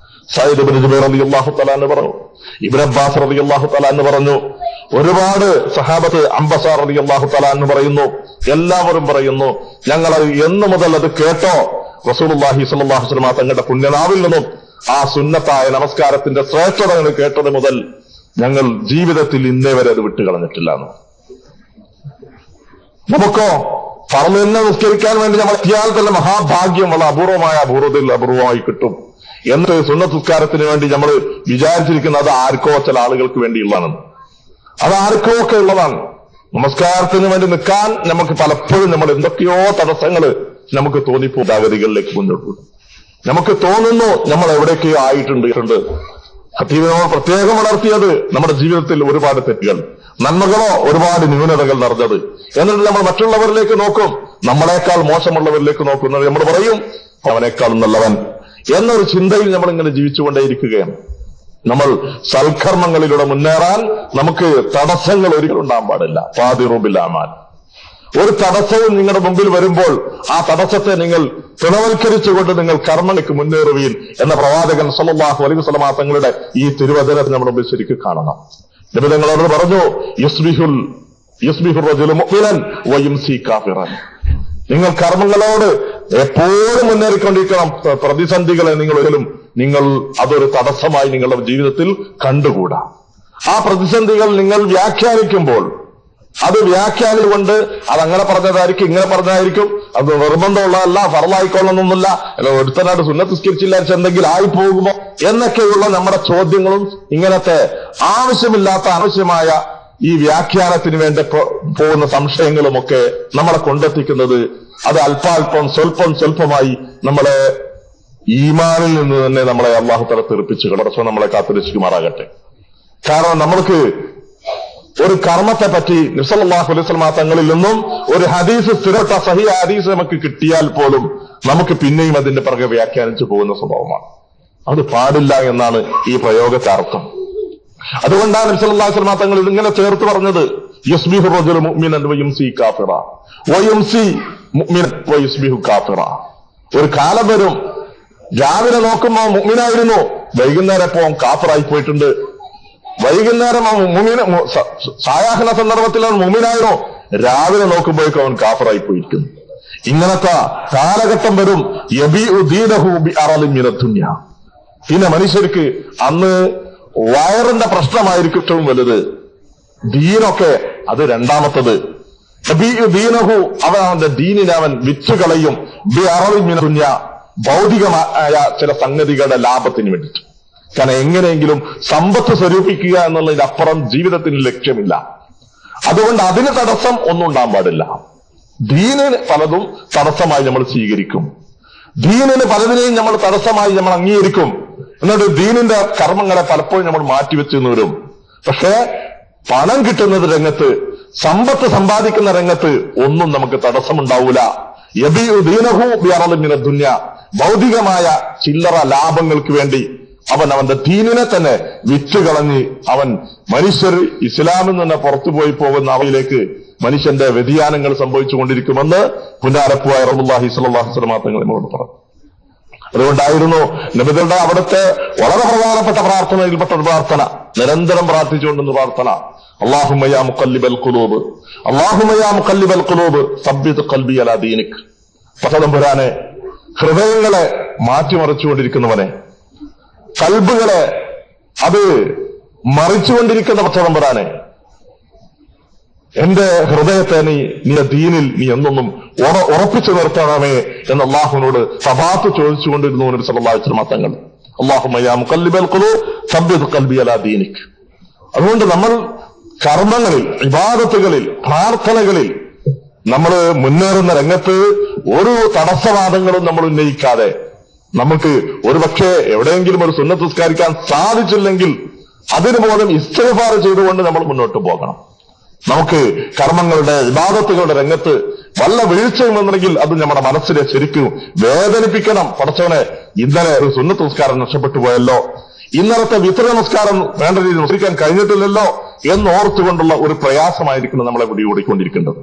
സയ്യിദ് ഇബ്നു ജുബൈർ റളിയല്ലാഹു തആല എന്ന് പറഞ്ഞു, ഇബ്നു അബ്ബാസ് റളിയല്ലാഹു തആല എന്ന് പറഞ്ഞു, ഒരുപാട് സഹാബത്ത്, അംബസാർ റളിയല്ലാഹു തആല എന്ന് പറയുന്നു, എല്ലാവരും പറയുന്നു ഞങ്ങൾ എന്ന് മുതൽ അത് കേട്ടോ റസൂലുള്ളാഹി സ്വല്ലല്ലാഹു അലൈഹി വസല്ലം തങ്ങളുടെ പുണ്യനാവിൽ നിന്നും ആ സുന്നത്തായ നമസ്കാരത്തിന്റെ ശ്രേഷ്ഠതകൾ കേട്ടത് മുതൽ ഞങ്ങൾ ജീവിതത്തിൽ ഇന്നേ വരെ അത് വിട്ടുകളഞ്ഞിട്ടില്ല. നമുക്കോ ഫർള് തന്നെ നിസ്കരിക്കാൻ വേണ്ടി നമ്മൾ എത്തിയാൽ തന്നെ മഹാഭാഗ്യം, വളരെ അപൂർവമായി കിട്ടും. എന്നിട്ട് സുന്നത്ത് നിസ്കാരത്തിന് വേണ്ടി നമ്മൾ വിചാരിച്ചിരിക്കുന്നത് അത് ആർക്കോ ചില ആളുകൾക്ക് വേണ്ടിയുള്ളതാണ്, അത് ആർക്കോ ഒക്കെ ഉള്ളതാണ്. നമസ്കാരത്തിന് വേണ്ടി നിൽക്കാൻ നമുക്ക് പലപ്പോഴും നമ്മൾ എന്തൊക്കെയോ തടസ്സങ്ങൾ നമുക്ക് തോന്നിപ്പോ ഗതികളിലേക്ക് മുന്നോട്ട് നമുക്ക് തോന്നുന്നു നമ്മൾ എവിടെയൊക്കെയോ ആയിട്ടുണ്ട്. ഖത്തീബിനോട് പ്രത്യേകം വളർത്തിയത് നമ്മുടെ ജീവിതത്തിൽ ഒരുപാട് തെറ്റുകൾ, നന്മകളോ ഒരുപാട് ന്യൂനതകൾ നിറഞ്ഞത്. എന്നിട്ട് നമ്മൾ മറ്റുള്ളവരിലേക്ക് നോക്കും, നമ്മളെക്കാൾ മോശമുള്ളവരിലേക്ക് നോക്കുന്നത് നമ്മൾ പറയും അവനേക്കാൾ നല്ലവൻ എന്നൊരു ചിന്തയിൽ നമ്മളിങ്ങനെ ജീവിച്ചുകൊണ്ടേയിരിക്കുകയാണ്. നമ്മൾ സൽക്കർമ്മങ്ങളിലൂടെ മുന്നേറാൻ നമുക്ക് തടസ്സങ്ങൾ ഒരിക്കലും ഉണ്ടാകാൻ പാടില്ല. ഫാദിറുബിൽ-അമാൽ, ഒരു തടസ്സവും നിങ്ങളുടെ മുമ്പിൽ വരുമ്പോൾ ആ തടസ്സത്തെ നിങ്ങൾ പിണവൽക്കരിച്ചുകൊണ്ട് നിങ്ങൾ കർമ്മങ്ങൾക്ക് മുന്നേറുകയും എന്ന പ്രവാചകൻ സല്ലല്ലാഹു അലൈഹി വസല്ലം തങ്ങളുടെ ഈ തിരുവചനത്തെ നമ്മുടെ മുമ്പിൽ ശരിക്കും കാണണം. നബി തങ്ങളോട് പറഞ്ഞു, യുസ്ബിഹു റജുലു മുഅ്മിനൻ വയുംസി കാഫിറൻ, നിങ്ങൾ കർമ്മങ്ങളോട് എപ്പോഴും മുന്നേറിക്കൊണ്ടിരിക്കണം. പ്രതിസന്ധികളെ നിങ്ങൾ അതൊരു തടസ്സമായി നിങ്ങളുടെ ജീവിതത്തിൽ കണ്ടുകൂടാ. ആ പ്രതിസന്ധികൾ നിങ്ങൾ വ്യാഖ്യാനിക്കുമ്പോൾ അത് വ്യാഖ്യാനിച്ചുകൊണ്ട് അതങ്ങനെ പറഞ്ഞതായിരിക്കും, ഇങ്ങനെ പറഞ്ഞതായിരിക്കും, അത് നിർബന്ധമുള്ളതല്ല, ഫർളായിക്കൊള്ളണമെന്നില്ല, ഒരുത്തനായിട്ട് സുന്നത്ത് നിസ്കരിച്ചില്ല എന്തെങ്കിലും ആയിപ്പോകുമോ എന്നൊക്കെയുള്ള നമ്മുടെ ചോദ്യങ്ങളും ഇങ്ങനത്തെ ആവശ്യമായ ഈ വ്യാഖ്യാനത്തിന് വേണ്ടി പോകുന്ന സംശയങ്ങളുമൊക്കെ നമ്മളെ കൊണ്ടെത്തിക്കുന്നത് അത് അല്പാൽപ്പം സ്വല്പമായി നമ്മളെ ഈമാനിൽ നിന്ന് തന്നെ നമ്മളെ അല്ലാഹു തആല തെറിപ്പിച്ച് കളർച്ച നമ്മളെ കാത്തുരക്ഷിക്കുമാറാകട്ടെ. കാരണം നമ്മൾക്ക് ഒരു കർമ്മത്തെ പറ്റി നബി സല്ലല്ലാഹു അലൈഹി വസല്ലം തങ്ങളിൽ നിന്നും ഒരു ഹദീസ്, സ്ഥിരപ്പെട്ട സഹിഹ ഹദീസ് നമുക്ക് കിട്ടിയാൽ പോലും നമുക്ക് പിന്നെയും അതിന്റെ പിറകെ വ്യാഖ്യാനിച്ചു പോകുന്ന സ്വഭാവമാണ്. അത് പാടില്ല എന്നാണ് ഈ പ്രയോഗത്തെ അർത്ഥം. അതുകൊണ്ടാണ് നബി സല്ലല്ലാഹു അലൈഹി വസല്ലം തങ്ങൾ ഇതിങ്ങനെ ചേർത്ത് പറഞ്ഞത്, യുസ്ബിഹു റജുലു മുഅ്മിനൻ വയുംസി കാഫിറ വയുംസി മുഅ്മിനൻ വയുസ്ബിഹു കാഫിറ. ഒരു കാലം വരും, രാവിലെ നോക്കുമ്പോൾ മുഅ്മിനായിരുന്നു, വൈകുന്നേരം ഇപ്പോ കാഫിറായി പോയിട്ടുണ്ട്. വൈകുന്നേരം സായാഹ്ന സന്ദർഭത്തിൽ അവൻ മുഅ്മിനായിരുന്നു, രാവിലെ നോക്കുമ്പോഴേക്കും അവൻ കാഫിറായി പോയിരിക്കുന്നു. ഇങ്ങനത്തെ കാലഘട്ടം വരും. യബീഉ ദീനഹു ബിഅറളിൻ മിനദ് ദുനിയ. പിന്നെ മനുഷ്യർക്ക് അന്ന് വയറിന്റെ പ്രശ്നമായിരിക്കും ഏറ്റവും വലുത്, ദീനൊക്കെ അത് രണ്ടാമത്തത്. യബീഉ ദീനഹു, അവന്റെ ദീനിനെ അവൻ വിറ്റുകളയും. ബിഅറളിൻ മിനദ് ദുനിയ, ഭൗതികമായ ചില സംഗതികളുടെ ലാഭത്തിന് വേണ്ടിയിട്ട്. കാരണം എങ്ങനെയെങ്കിലും സമ്പത്ത് സ്വരൂപിക്കുക എന്നുള്ളതിനപ്പുറം ജീവിതത്തിന് ലക്ഷ്യമില്ല. അതുകൊണ്ട് അതിന് തടസ്സം ഒന്നും ഉണ്ടാകാൻ പാടില്ല. ദീനിന് പലതും തടസ്സമായി നമ്മൾ സ്വീകരിക്കും, ദീനിന് പലതിനെയും നമ്മൾ തടസ്സമായി നമ്മൾ അംഗീകരിക്കും. എന്നിട്ട് ദീനിന്റെ കർമ്മങ്ങളെ പലപ്പോഴും നമ്മൾ മാറ്റിവെച്ചു വരും. പക്ഷേ പണം കിട്ടുന്നത് രംഗത്ത്, സമ്പത്ത് സമ്പാദിക്കുന്ന രംഗത്ത് ഒന്നും നമുക്ക് തടസ്സമുണ്ടാവൂല. യബീഉ ദീനഹു ബിഅറളിൻ മിനദ് ദുനിയ, ഭൗതികമായ ചില്ലറ ലാഭങ്ങൾക്ക് വേണ്ടി അവൻ അവന്റെ ദീനിനെ തന്നെ വിറ്റുകളഞ്ഞ് അവൻ മനുഷ്യർ ഇസ്ലാമിൽ നിന്ന് പുറത്തുപോയി പോകുന്ന അവയിലേക്ക് മനുഷ്യന്റെ വ്യതിയാനങ്ങൾ സംഭവിച്ചുകൊണ്ടിരിക്കുമെന്ന് പുന്നാരപ്പുവായ റസൂലുള്ളാഹി സ്വല്ലല്ലാഹു അലൈഹി വസല്ലം തങ്ങൾ നമ്മോട് പറഞ്ഞു. അതുകൊണ്ടായിരുന്നു നബികളുടെ അവിടുത്തെ വളരെ പ്രധാനപ്പെട്ട പ്രാർത്ഥനയിൽപ്പെട്ട ഒരു പ്രാർത്ഥന, നിരന്തരം പ്രാർത്ഥിച്ചുകൊണ്ടുന്ന പ്രാർത്ഥന, അല്ലാഹുമ്മ യാ മുഖല്ലിബൽ ഖുലൂബ്, അല്ലാഹുമ്മ യാ മുഖല്ലിബൽ ഖുലൂബ് സബ്ബിത് ഖൽബി അലാ ദീനിക്. പരമതമ്പുരാനെ, ഹൃദയങ്ങളെ മാറ്റിമറിച്ചുകൊണ്ടിരിക്കുന്നവനെ, കൽബുകളെ അത് മറിച്ചുകൊണ്ടിരിക്കുന്ന പരമതമ്പുരാനെ, എന്റെ ഹൃദയത്തെ നിന്റെ ദീനിൽ നീ എന്നൊന്നും ഉറപ്പിച്ചു നിർത്തണമേ എന്ന് അള്ളാഹുവിനോട് സബാത്ത് ചോദിച്ചുകൊണ്ടിരുന്നു നബി സല്ലല്ലാഹു അലൈഹി വസല്ലം തങ്ങൾ. അല്ലാഹുമ്മ യാ മുഖല്ലിബൽ ഖുലൂബ് സബ്ബിത് ഖൽബി അലാ ദീനിക്. അതുകൊണ്ട് നമ്മൾ കർമ്മങ്ങളിൽ, ഇബാദത്തുകളിൽ, പ്രാർത്ഥനകളിൽ നമ്മൾ മുന്നേറുന്ന രംഗത്ത് ഒരു തടസ്സവാദങ്ങളും നമ്മൾ ഉന്നയിക്കാതെ, നമുക്ക് ഒരുപക്ഷെ എവിടെയെങ്കിലും ഒരു സുന്നത്ത് നിസ്കരിക്കാൻ സാധിച്ചില്ലെങ്കിൽ അതിന് പോലും ഇസ്തിഗ്ഫാർ ചെയ്തുകൊണ്ട് നമ്മൾ മുന്നോട്ട് പോകണം. നമുക്ക് കർമ്മങ്ങളുടെ, ഇബാദത്തുകളുടെ രംഗത്ത് വല്ല വീഴ്ചയും വന്നെങ്കിൽ അത് നമ്മുടെ മനസ്സിനെ ശരിക്കും വേദനിപ്പിക്കണം. പടച്ചവനെ, ഇന്നലെ ഒരു സുന്നത്ത് നിസ്കാരം നഷ്ടപ്പെട്ടു പോയല്ലോ, ഇന്നലത്തെ വിത്ര നമസ്കാരം വേണ്ട രീതിയിൽ നിസ്കരിക്കാൻ കഴിഞ്ഞിട്ടില്ലല്ലോ എന്നോർത്തുകൊണ്ടുള്ള ഒരു പ്രയാസമായിരിക്കണം നമ്മളെ പിടികൂടിക്കൊണ്ടിരിക്കേണ്ടത്.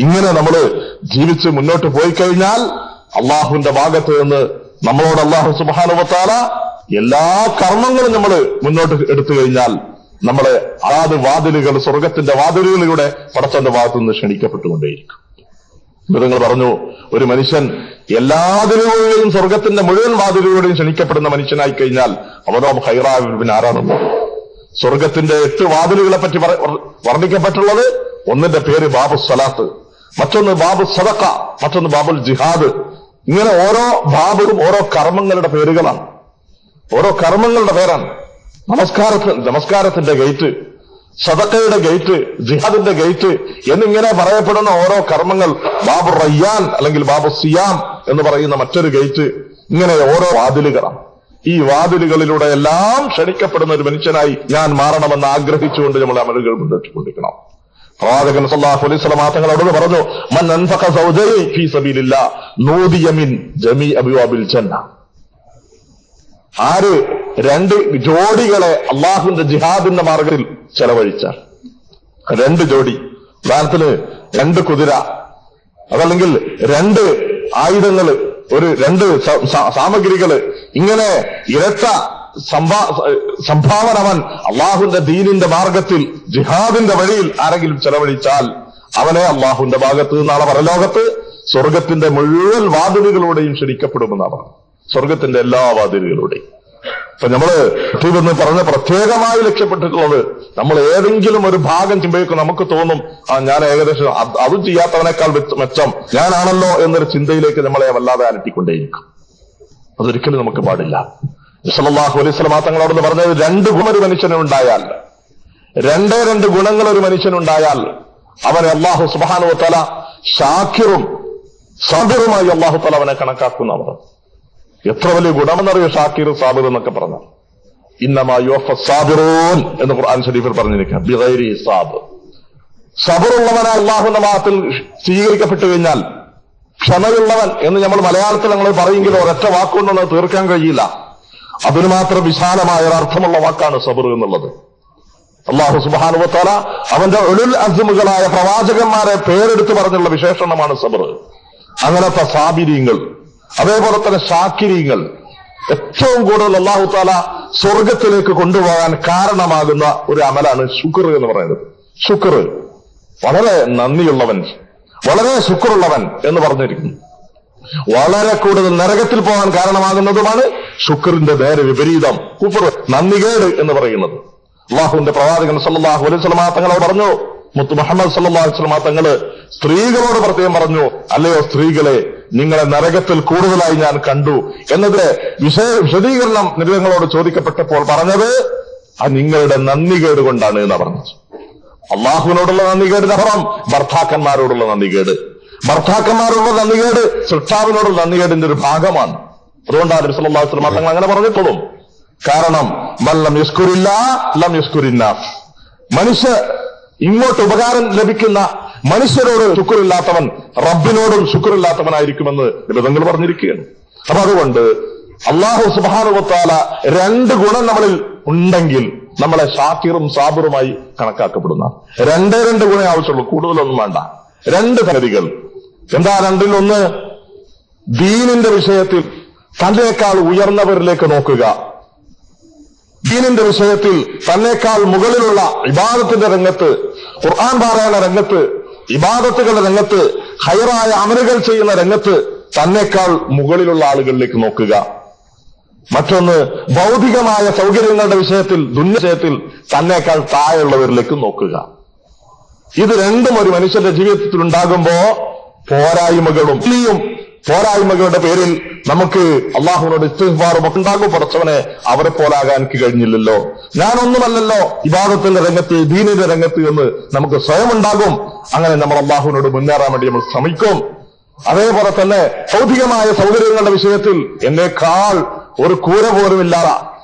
ഇങ്ങനെ നമ്മൾ ജീവിച്ച് മുന്നോട്ട് പോയി കഴിഞ്ഞാൽ അള്ളാഹുവിന്റെ ഭാഗത്ത് നിന്ന് നമ്മളോട് അള്ളാഹു സുബ്ഹാനഹു വ തആല എല്ലാ കർമ്മങ്ങളും നമ്മൾ മുന്നോട്ട് എടുത്തു കഴിഞ്ഞാൽ നമ്മളെ അതാത് വാതിലുകൾ, സ്വർഗത്തിന്റെ വാതിലുകളിലൂടെ പടച്ചവന്റെ ഭാഗത്തു നിന്ന് ക്ഷണിക്കപ്പെട്ടുകൊണ്ടേയിരിക്കും. നിങ്ങൾ പറഞ്ഞു, ഒരു മനുഷ്യൻ എല്ലാതിലൂടെയും സ്വർഗത്തിന്റെ മുഴുവൻ വാതിലുകളുടെയും ക്ഷണിക്കപ്പെടുന്ന മനുഷ്യനായി കഴിഞ്ഞാൽ അവനോ ഖൈറാവിൻ ആരാണെന്നോ. സ്വർഗത്തിന്റെ 8 വാതിലുകളെ പറ്റി വർണ്ണിക്കപ്പെട്ടുള്ളത്, ഒന്നിന്റെ പേര് ബാബു സ്വലാത്ത്, മറ്റൊന്ന് ബാബു സദഖ, മറ്റൊന്ന് ബാബുൽ ജിഹാദ്. ഇങ്ങനെ ഓരോ ബാബും ഓരോ കർമ്മങ്ങളുടെ പേരുകളാണ്, ഓരോ കർമ്മങ്ങളുടെ പേരാണ്. നമസ്കാരത്തിന്റെ ഗേറ്റ്, സദഖയുടെ ഗേറ്റ്, ജിഹാദിന്റെ ഗേറ്റ് എന്നിങ്ങനെ പറയപ്പെടുന്ന ഓരോ കർമ്മങ്ങൾ, ബാബു റയ്യാൻ അല്ലെങ്കിൽ ബാബു സിയാം എന്ന് പറയുന്ന മറ്റൊരു ഗേറ്റ്, ഇങ്ങനെ ഓരോ വാതിലുകളാണ്. ഈ വാതിലുകളിലൂടെ എല്ലാം ക്ഷണിക്കപ്പെടുന്ന ഒരു മനുഷ്യനായി ഞാൻ മാറണമെന്ന് ആഗ്രഹിച്ചുകൊണ്ട് നമ്മൾ അമലുകൾ മുന്നോട്ടുകൊണ്ടിരിക്കണം. പ്രവാചകൻ സല്ലല്ലാഹു അലൈഹി വസല്ലം തങ്ങളോട് പറഞ്ഞു, മൻ അൻഫഖ സൗജൈനി ഫീ സബീലില്ലാഹ് നൂദിയ മിൻ ജമീഇ അബ്വാബിൽ ജന്ന. ആര് 2 ജോഡികളെ അള്ളാഹുവിന്റെ ജിഹാദിന്റെ മാർഗത്തിൽ ചെലവഴിച്ചാൽ, 2 ജോഡി, ഉദാഹരണത്തിന് 2 കുതിര, അതല്ലെങ്കിൽ 2 ആയുധങ്ങള്, 2 സാമഗ്രികള്, ഇങ്ങനെ ഇരട്ട സംഭാവന അവൻ അള്ളാഹുവിന്റെ ദീനിന്റെ മാർഗത്തിൽ ജിഹാദിന്റെ വഴിയിൽ ആരെങ്കിലും ചെലവഴിച്ചാൽ അവനെ അള്ളാഹുവിന്റെ ഭാഗത്ത് നാളെ പരലോകത്ത് സ്വർഗത്തിന്റെ മുഴുവൻ വാതിലുകളുടെയും ക്ഷണിക്കപ്പെടുമെന്നാണ്. സ്വർഗത്തിന്റെ എല്ലാ വാതിലുകളുടെയും. അപ്പൊ നമ്മള് എന്ന് പറഞ്ഞ പ്രത്യേകമായി ലക്ഷ്യപ്പെട്ടിട്ടുള്ളത്, നമ്മൾ ഏതെങ്കിലും ഒരു ഭാഗം ചെയ്യുമ്പോഴേക്കും നമുക്ക് തോന്നും, ഞാൻ ഏകദേശം അതും ചെയ്യാത്തവനേക്കാൾ മെച്ചം ഞാനാണല്ലോ എന്നൊരു ചിന്തയിലേക്ക് നമ്മളെ വല്ലാതെ അലട്ടിക്കൊണ്ടേയിരിക്കും. അതൊരിക്കലും നമുക്ക് പാടില്ല. സല്ലല്ലാഹു അലൈഹി വസല്ലം തങ്ങളോട് പറഞ്ഞത്, 2 ഗുണം ഒരു മനുഷ്യനുണ്ടായാൽ, 2 ഗുണങ്ങൾ ഒരു മനുഷ്യനുണ്ടായാൽ അവനെ അല്ലാഹു സുബ്ഹാനഹു വ തആല ഷാക്കിറും സാബിറുമായി അല്ലാഹു തആല അവനെ കണക്കാക്കുന്നവർ. എത്ര വലിയ ഗുണമെന്നറിയോ ഷാക്കിർ സാബിർ എന്നൊക്കെ പറഞ്ഞാൽ. ഇന്നമാ യുവഫസ് സാബിറൂൻ എന്ന് ഖുർആൻ ശരീഫിൽ പറഞ്ഞിരിക്കാം. ബിഗൈരി ഹിസാബ്. സബറുള്ളവനായ അല്ലാഹുവിന്റെ ഭാഗത്തിൽ സ്വീകരിക്കപ്പെട്ടു കഴിഞ്ഞാൽ, ക്ഷമയുള്ളവൻ എന്ന് നമ്മൾ മലയാളത്തിൽ ഞങ്ങൾ പറയുമെങ്കിലും ഒരൊറ്റ വാക്കുകൊണ്ടൊന്നും തീർക്കാൻ കഴിയില്ല. അതിന് മാത്രം വിശാലമായ ഒരർത്ഥമുള്ള വാക്കാണ് സബർ എന്നുള്ളത്. അല്ലാഹു സുബ്ഹാനഹു വ തആല അവന്റെ ഉലുൽ അസ്മുകളായ പ്രവാചകന്മാരെ പേരെടുത്ത് പറഞ്ഞുള്ള വിശേഷണമാണ് സബർ. അങ്ങനത്തെ സാബിരീങ്ങൾ, അതേപോലെ തന്നെ ഷാക്കിരീങ്ങൾ, ഏറ്റവും കൂടുതൽ അല്ലാഹു തആല സ്വർഗത്തിലേക്ക് കൊണ്ടുപോകാൻ കാരണമാകുന്ന ഒരു അമലാണ് ശുക്ർ എന്ന് പറയുന്നത്. ശുക്ർ, വളരെ നന്ദിയുള്ളവൻ, വളരെ ശുക്റുള്ളവൻ എന്ന് പറഞ്ഞിരിക്കുന്നു. വളരെ കൂടുതൽ നരകത്തിൽ പോകാൻ കാരണമാകുന്നതുമാണ് ശുക്റിന്റെ നേരെ വിപരീതം കുഫർ, നന്ദികേട് എന്ന് പറയുന്നത്. അല്ലാഹുവിന്റെ പ്രവാചകൻ സല്ലല്ലാഹു അലൈഹി വസല്ലം തങ്ങളോട് പറഞ്ഞു, മുത്ത് മുഹമ്മദ് സല്ലല്ലാഹു അലൈഹി വസല്ലം തങ്ങള് സ്ത്രീകളോട് പ്രത്യേകം പറഞ്ഞു, അല്ലയോ സ്ത്രീകളെ, നിങ്ങളെ നരകത്തിൽ കൂടുതലായി ഞാൻ കണ്ടു എന്നതിന്റെ വിശദീകരണം നിങ്ങളോട് ചോദിക്കപ്പെട്ടപ്പോൾ പറഞ്ഞത് അത് നിങ്ങളുടെ നന്ദികേട് കൊണ്ടാണ് എന്നാ പറഞ്ഞത്. അള്ളാഹുവിനോടുള്ള നന്ദികേടിനപ്പുറം ഭർത്താക്കന്മാരോടുള്ള നന്ദികേട്, ഭർത്താക്കന്മാരോടുള്ള നന്ദികേട് സൃഷ്ടാവിനോടുള്ള നന്ദികേടിന്റെ ഒരു ഭാഗമാണ്. അതുകൊണ്ടാണ് നബി സല്ലല്ലാഹു അലൈഹി വസല്ലം തങ്ങൾ അങ്ങനെ പറഞ്ഞിട്ടുള്ളൂ. കാരണം മല്ലം യസ്കുരില്ലാഹ് ലം യസ്കുരിന്നാസ്, മനുഷ്യ ഇങ്ങോട്ട് ഉപകാരം ലഭിക്കുന്ന മനുഷ്യരോട് ശുക്രില്ലാത്തവൻ റബ്ബിനോടും ശുക്രില്ലാത്തവനായിരിക്കുമെന്ന് നിബന്ധങ്ങൾ പറഞ്ഞിരിക്കുകയാണ്. അപ്പൊ അതുകൊണ്ട് അല്ലാഹു സുബ്ഹാനഹു വ തആല രണ്ട് ഗുണം നമ്മളിൽ ഉണ്ടെങ്കിൽ നമ്മളെ ഷാക്കിറും സാബിറുമായി കണക്കാക്കപ്പെടുന്ന രണ്ട് ഗുണേ ആവശ്യമുള്ളൂ, കൂടുതലൊന്നും വേണ്ട. രണ്ട് സംഗതികൾ. എന്താ രണ്ടിലൊന്ന്? ദീനിന്റെ വിഷയത്തിൽ തന്നേക്കാൾ ഉയർന്നവരിലേക്ക് നോക്കുക, ദീനിന്റെ വിഷയത്തിൽ തന്നേക്കാൾ മുകളിലുള്ള ഇബാദത്തിന്റെ രംഗത്ത്, ഖുർആൻ പാരായണ രംഗത്ത്, ഇബാദത്തുകളുടെ രംഗത്ത്, ഖൈറായ അമലുകൾ ചെയ്യുന്ന രംഗത്ത് തന്നേക്കാൾ മുകളിലുള്ള ആളുകളിലേക്ക് നോക്കുക. മറ്റൊന്ന് ഭൗതികമായ സൗകര്യങ്ങളുടെ വിഷയത്തിൽ, ദുന്യവിഷയത്തിൽ തന്നേക്കാൾ താഴെയുള്ളവരിലേക്ക് നോക്കുക. ഇത് രണ്ടും ഒരു മനുഷ്യന്റെ ജീവിതത്തിൽ ഉണ്ടാകുമ്പോ പോരായ്മകളുടെ പേരിൽ നമുക്ക് അള്ളാഹുവിനോട് ഇസ്തിഗ്ഫാറും ഒക്കെ ഉണ്ടാകും. പടച്ചവനെ, അവരെ പോലാകാൻ എനിക്ക് കഴിഞ്ഞില്ലല്ലോ, ഞാനൊന്നുമല്ലല്ലോ ഇബാദത്തിന്റെ രംഗത്ത്, ദീനിന്റെ രംഗത്ത് എന്ന് നമുക്ക് സ്വയം ഉണ്ടാകും. അങ്ങനെ നമ്മൾ അള്ളാഹുവിനോട് മുന്നേറാൻ വേണ്ടി നമ്മൾ ശ്രമിക്കും. അതേപോലെ തന്നെ ഭൗതികമായ സൗകര്യങ്ങളുടെ വിഷയത്തിൽ എന്നേക്കാൾ ഒരു കൂര പോലുമില്ലാതെ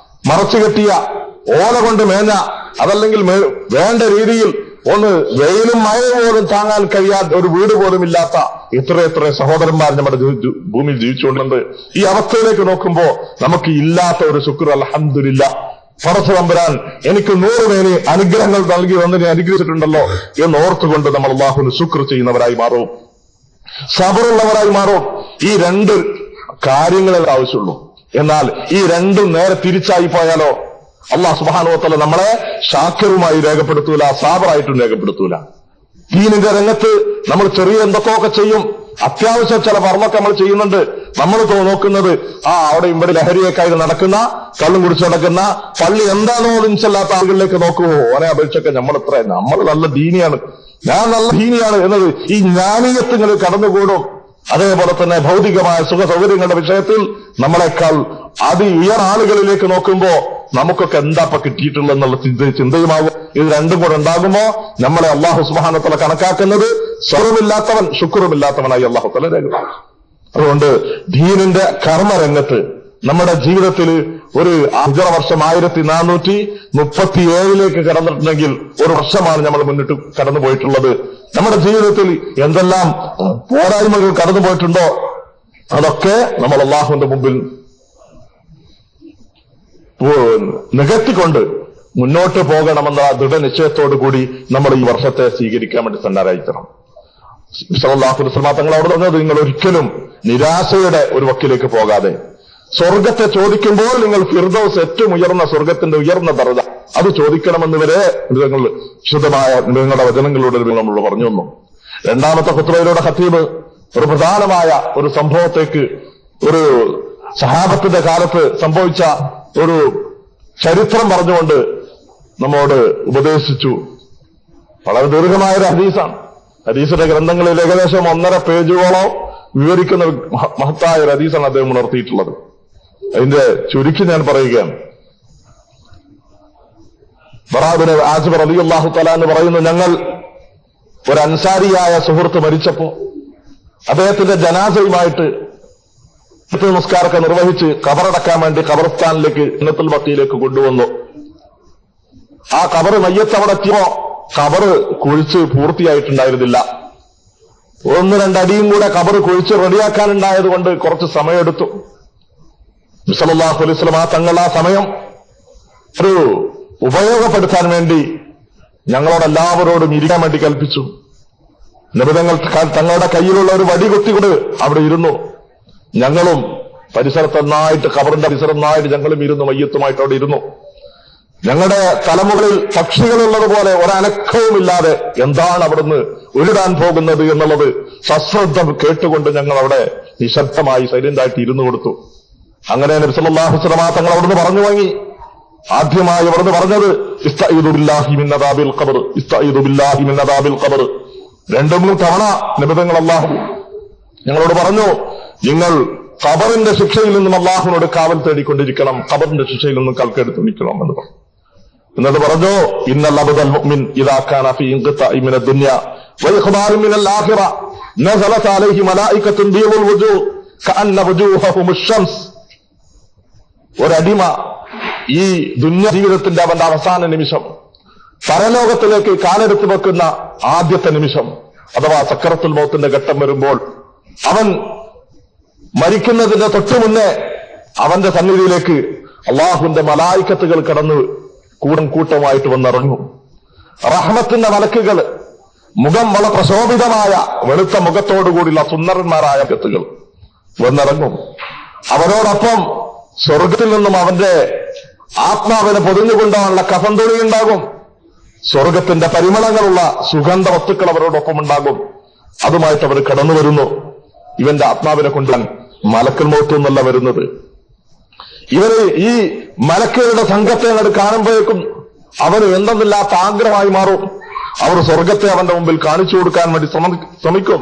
മറച്ചു കെട്ടിയ, ഓല കൊണ്ട് മേഞ്ഞ, അതല്ലെങ്കിൽ വേണ്ട രീതിയിൽ ഒന്ന് വെയിലും മഴയും പോലും താങ്ങാൻ കഴിയാത്ത ഒരു വീട് പോലും ഇല്ലാത്ത എത്ര സഹോദരന്മാർ നമ്മുടെ ഭൂമിയിൽ ജീവിച്ചുകൊണ്ടുണ്ട്. ഈ അവസ്ഥയിലേക്ക് നോക്കുമ്പോ നമുക്ക് ഇല്ലാത്ത ഒരു ശുക്ർ, അൽഹംദുലില്ലാ, പടച്ച തമ്പുരാൻ എനിക്ക് 100 പേര് അനുഗ്രഹങ്ങൾ നൽകി വന്നിനെ അനുഗ്രഹിച്ചിട്ടുണ്ടല്ലോ എന്ന് ഓർത്തുകൊണ്ട് നമ്മൾ അല്ലാഹുവിന് ശുക്ർ ചെയ്യുന്നവരായി മാറും, സബറുള്ളവരായി മാറും. ഈ രണ്ട് കാര്യങ്ങളെ ആവശ്യമുള്ളൂ. എന്നാൽ ഈ രണ്ടും നേരെ തിരിച്ചായി പോയാലോ അല്ലാഹു സുബ്ഹാനഹു വ തആല നമ്മളെ ഷാക്കിറുമായി രേഖപ്പെടുത്തൂല, സാബറായിട്ടും രേഖപ്പെടുത്തൂല. ദീനിന്റെ രംഗത്ത് നമ്മൾ ചെറിയ എന്തൊക്കെ ചെയ്യും, അത്യാവശ്യം ചില ഫർളൊക്കെ നമ്മൾ ചെയ്യുന്നുണ്ട്. നമ്മൾ നോക്കുന്നത് അവിടെ ഇവിടെ ലഹരിയൊക്കെ നടക്കുന്ന, കള്ളും കുടിച്ച് നടക്കുന്ന, പള്ളി എന്താണോ ഇൻഷല്ലാത്ത ആളുകളിലേക്ക് നോക്കുമോ, ഓനെ അപേക്ഷയൊക്കെ നമ്മൾ നല്ല ദീനിയാണ്, ഞാൻ നല്ല ദീനിയാണ് എന്നത് ഈ ജ്ഞാനീയത്തുകൾ കടന്നുകൂടും. അതേപോലെ തന്നെ ഭൗതികമായ സുഖ സൗകര്യങ്ങളുടെ വിഷയത്തിൽ നമ്മളെക്കാൾ ഉയർ ആളുകളിലേക്ക് നോക്കുമ്പോ നമുക്കൊക്കെ എന്താ കിട്ടിയിട്ടുള്ളതെന്നുള്ള ചിന്തയുമാകും. ഇത് രണ്ടും കൂടെ ഉണ്ടാകുമ്പോ നമ്മളെ അല്ലാഹു സുബ്ഹാനഹു വ തആല കണക്കാക്കുന്നത് സബറുമില്ലാത്തവൻ ശുക്റുമില്ലാത്തവനായി അല്ലാഹു തആല രേഖപ്പെടുത്തും. അതുകൊണ്ട് ദീനിന്റെ കർമ്മരംഗത്ത് നമ്മുടെ ജീവിതത്തിൽ ഒരു ഹിജ്റ വർഷം 1437 കടന്നിട്ടുണ്ടെങ്കിൽ ഒരു വർഷമാണ് നമ്മൾ മുന്നിട്ട് കടന്നു പോയിട്ടുള്ളത്. നമ്മുടെ ജീവിതത്തിൽ എന്തെല്ലാം പോരായ്മകൾ കടന്നു പോയിട്ടുണ്ടോ അതൊക്കെ നമ്മൾ അല്ലാഹുവിന്റെ മുമ്പിൽ നികത്തിക്കൊണ്ട് മുന്നോട്ട് പോകണമെന്ന ദൃഢനിശ്ചയത്തോടു കൂടി നമ്മൾ ഈ വർഷത്തെ സ്വീകരിക്കാൻ വേണ്ടി തയ്യാറായിത്തണം. സല്ലല്ലാഹു അലൈഹി വസല്ലം തങ്ങളോട് പറഞ്ഞത്, നിങ്ങൾ ഒരിക്കലും നിരാശയുടെ ഒരു വക്കിലേക്ക് പോകാതെ സ്വർഗത്തെ ചോദിക്കുമ്പോൾ നിങ്ങൾ ഫിർദൗസ്, ഏറ്റവും ഉയർന്ന സ്വർഗത്തിന്റെ ഉയർന്ന ദർജ, അത് ചോദിക്കണമെന്ന് വരെ നിങ്ങൾ വിശദമായ നിങ്ങളുടെ വചനങ്ങളിലൂടെ നമ്മൾ പറഞ്ഞു തന്നു. രണ്ടാമത്തെ ഖുത്ബയിലൂടെ ഖതീബ് ഒരു പ്രധാനമായ ഒരു സംഭവത്തേക്ക്, ഒരു സഹാബത്തിന്റെ കാലത്ത് സംഭവിച്ച ഒരു ചരിത്രം പറഞ്ഞുകൊണ്ട് നമ്മോട് ഉപദേശിച്ചു. വളരെ ദീർഘമായ ഒരു ഹദീസാണ്. ഹദീസിന്റെ ഗ്രന്ഥങ്ങളിൽ ഏകദേശം 1.5 പേജുകളോ വിവരിക്കുന്ന മഹത്തായ ഒരു ഹദീസാണ് അദ്ദേഹം ഉണർത്തിയിട്ടുള്ളത്. അതിന്റെ ചുരുക്കി ഞാൻ പറയുകയാണ്. ബറാ ഇബ്നു ആസിബ് റളിയല്ലാഹു തആല എന്ന് പറയുന്നു, ഞങ്ങൾ ഒരു അൻസാരിയായ സുഹൃത്ത് മരിച്ചപ്പോ അദ്ദേഹത്തിന്റെ ജനാസയുമായിട്ട് നിസ്കാരമൊക്കെ നിർവഹിച്ച് ഖബറടക്കാൻ വേണ്ടി ഖബർസ്ഥാനിലേക്ക് ജന്നത്തുൽ ബഖീലേക്ക് കൊണ്ടുവന്നു. ആ ഖബർ മയ്യത്ത് അവിടെ എത്തിയോ ഖബർ കുഴിച്ച് പൂർത്തിയായിട്ടുണ്ടായിരുന്നില്ല. 1-2 അടിയും കൂടെ ഖബർ കുഴിച്ച് റെഡിയാക്കാനുണ്ടായത് കൊണ്ട് കുറച്ച് സമയമെടുത്തു. നബി സല്ലല്ലാഹു അലൈഹി വസല്ലം തങ്ങൾ ആ സമയം ഒരു ഉപയോഗപ്പെടുത്താൻ വേണ്ടി ഞങ്ങളോടെല്ലാവരോടും ഇരിക്കാൻ വേണ്ടി കൽപ്പിച്ചു. നബി തങ്ങളുടെ കയ്യിലുള്ള ഒരു വടി കുത്തിക്കൊണ്ട് അവിടെ ഇരുന്നു. ഞങ്ങളും പരിസരത്ത് നന്നായിട്ട് ഖബറിന്റെ പരിസരത്തായിട്ട് ഞങ്ങളും ഇരുന്നു, മയ്യത്തുമായിട്ട് അവിടെ ഇരുന്നു. ഞങ്ങളുടെ തലമുകളിൽ പക്ഷികളുള്ളതുപോലെ ഒരനക്കവുമില്ലാതെ എന്താണ് അവിടുന്ന് ഉരുടാൻ പോകുന്നത് എന്നുള്ളത് സശ്രദ്ധം കേട്ടുകൊണ്ട് ഞങ്ങൾ അവിടെ നിശബ്ദമായി സൈലന്റായിട്ട് ഇരുന്നു കൊടുത്തു. അങ്ങനെ നബി സല്ലല്ലാഹു അലൈഹി വസല്ലം തങ്ങൾ അവിടുന്ന് പറഞ്ഞു വാങ്ങി. ആദ്യമായി അവിടുന്ന് പറഞ്ഞത് ഇസ്തഈദു ബില്ലാഹി മിൻ അദാബിൽ ഖബർ, ഇസ്തഈദു ബില്ലാഹി മിൻ അദാബിൽ ഖബർ. 2-3 തവണ നബി തങ്ങൾ അല്ലാഹു ഞങ്ങളോട് പറഞ്ഞു, നിങ്ങൾ ഖബറിന്റെ ശിക്ഷയിൽ നിന്നും അല്ലാഹുവിനോട് കാവൽ തേടിക്കൊണ്ടിരിക്കണം, ഖബറിന്റെ ശിക്ഷയിൽ നിന്നും കൽക്കെടുത്ത് നിൽക്കണം എന്ന് പറഞ്ഞു. എന്നിട്ട് പറഞ്ഞു, ഇന്നൽ അബ്ദൽ മുഅ്മിൻ ഇദാ കാന ഫീ ഇൻഖിതാഇ മിനദ് ദുനിയ വഇഖ്ബാർ മിനൽ ആഖിറ നസലത് അലൈഹി മലായികത്തുൻ ബീദുൽ വുജൂഹ് കഅന്ന വുജൂഹഹുമുശ് ശംസ്. ഒരടിമ ഈ ദുനിയ ജീവിതത്തിന്റെ അവന്റെ അവസാന നിമിഷം, പരലോകത്തിലേക്ക് കാലെടുത്ത് വെക്കുന്ന ആദ്യത്തെ നിമിഷം അഥവാ സക്കറത്തുൽ മൗത്തിന്റെ ഘട്ടം വരുമ്പോൾ, അവൻ മരിക്കുന്നതിന്റെ തൊട്ടു മുന്നേ അവന്റെ സന്നിധിയിലേക്ക് അള്ളാഹുവിന്റെ മലായിക്കത്തുകൾ കടന്ന് കൂട്ടമായിട്ട് വന്നിറങ്ങും. റഹ്മത്തിന്റെ മലക്കുകൾ, മുഖം വളരെ പ്രശോഭിതമായ വെളുത്ത മുഖത്തോടുകൂടിയുള്ള സുന്ദരന്മാരായ കത്തുകൾ വന്നിറങ്ങും. അവരോടൊപ്പം സ്വർഗത്തിൽ നിന്നും അവന്റെ ആത്മാവിനെ പൊതിഞ്ഞുകൊണ്ടാണുള്ള കഫൻ തുണി ഉണ്ടാകും. സ്വർഗത്തിന്റെ പരിമളങ്ങളുള്ള സുഗന്ധ വസ്തുക്കൾ അവരോടൊപ്പം ഉണ്ടാകും. അതുമായിട്ട് അവർ കടന്നു വരുന്നു. ഇവന്റെ ആത്മാവിനെ കൊണ്ടാണ് മലക്കുൽ മൗത്ത് എന്നല്ല വരുന്നത്. ഇവര് ഈ മലക്കുകളുടെ സംഘത്തെ അങ്ങോട്ട് കാണുമ്പോഴേക്കും അവന് എന്തെന്നില്ലാത്ത ആഗ്രഹമായി മാറും. അവർ സ്വർഗത്തെ അവന്റെ മുമ്പിൽ കാണിച്ചു കൊടുക്കാൻ വേണ്ടി ശ്രമിക്കും.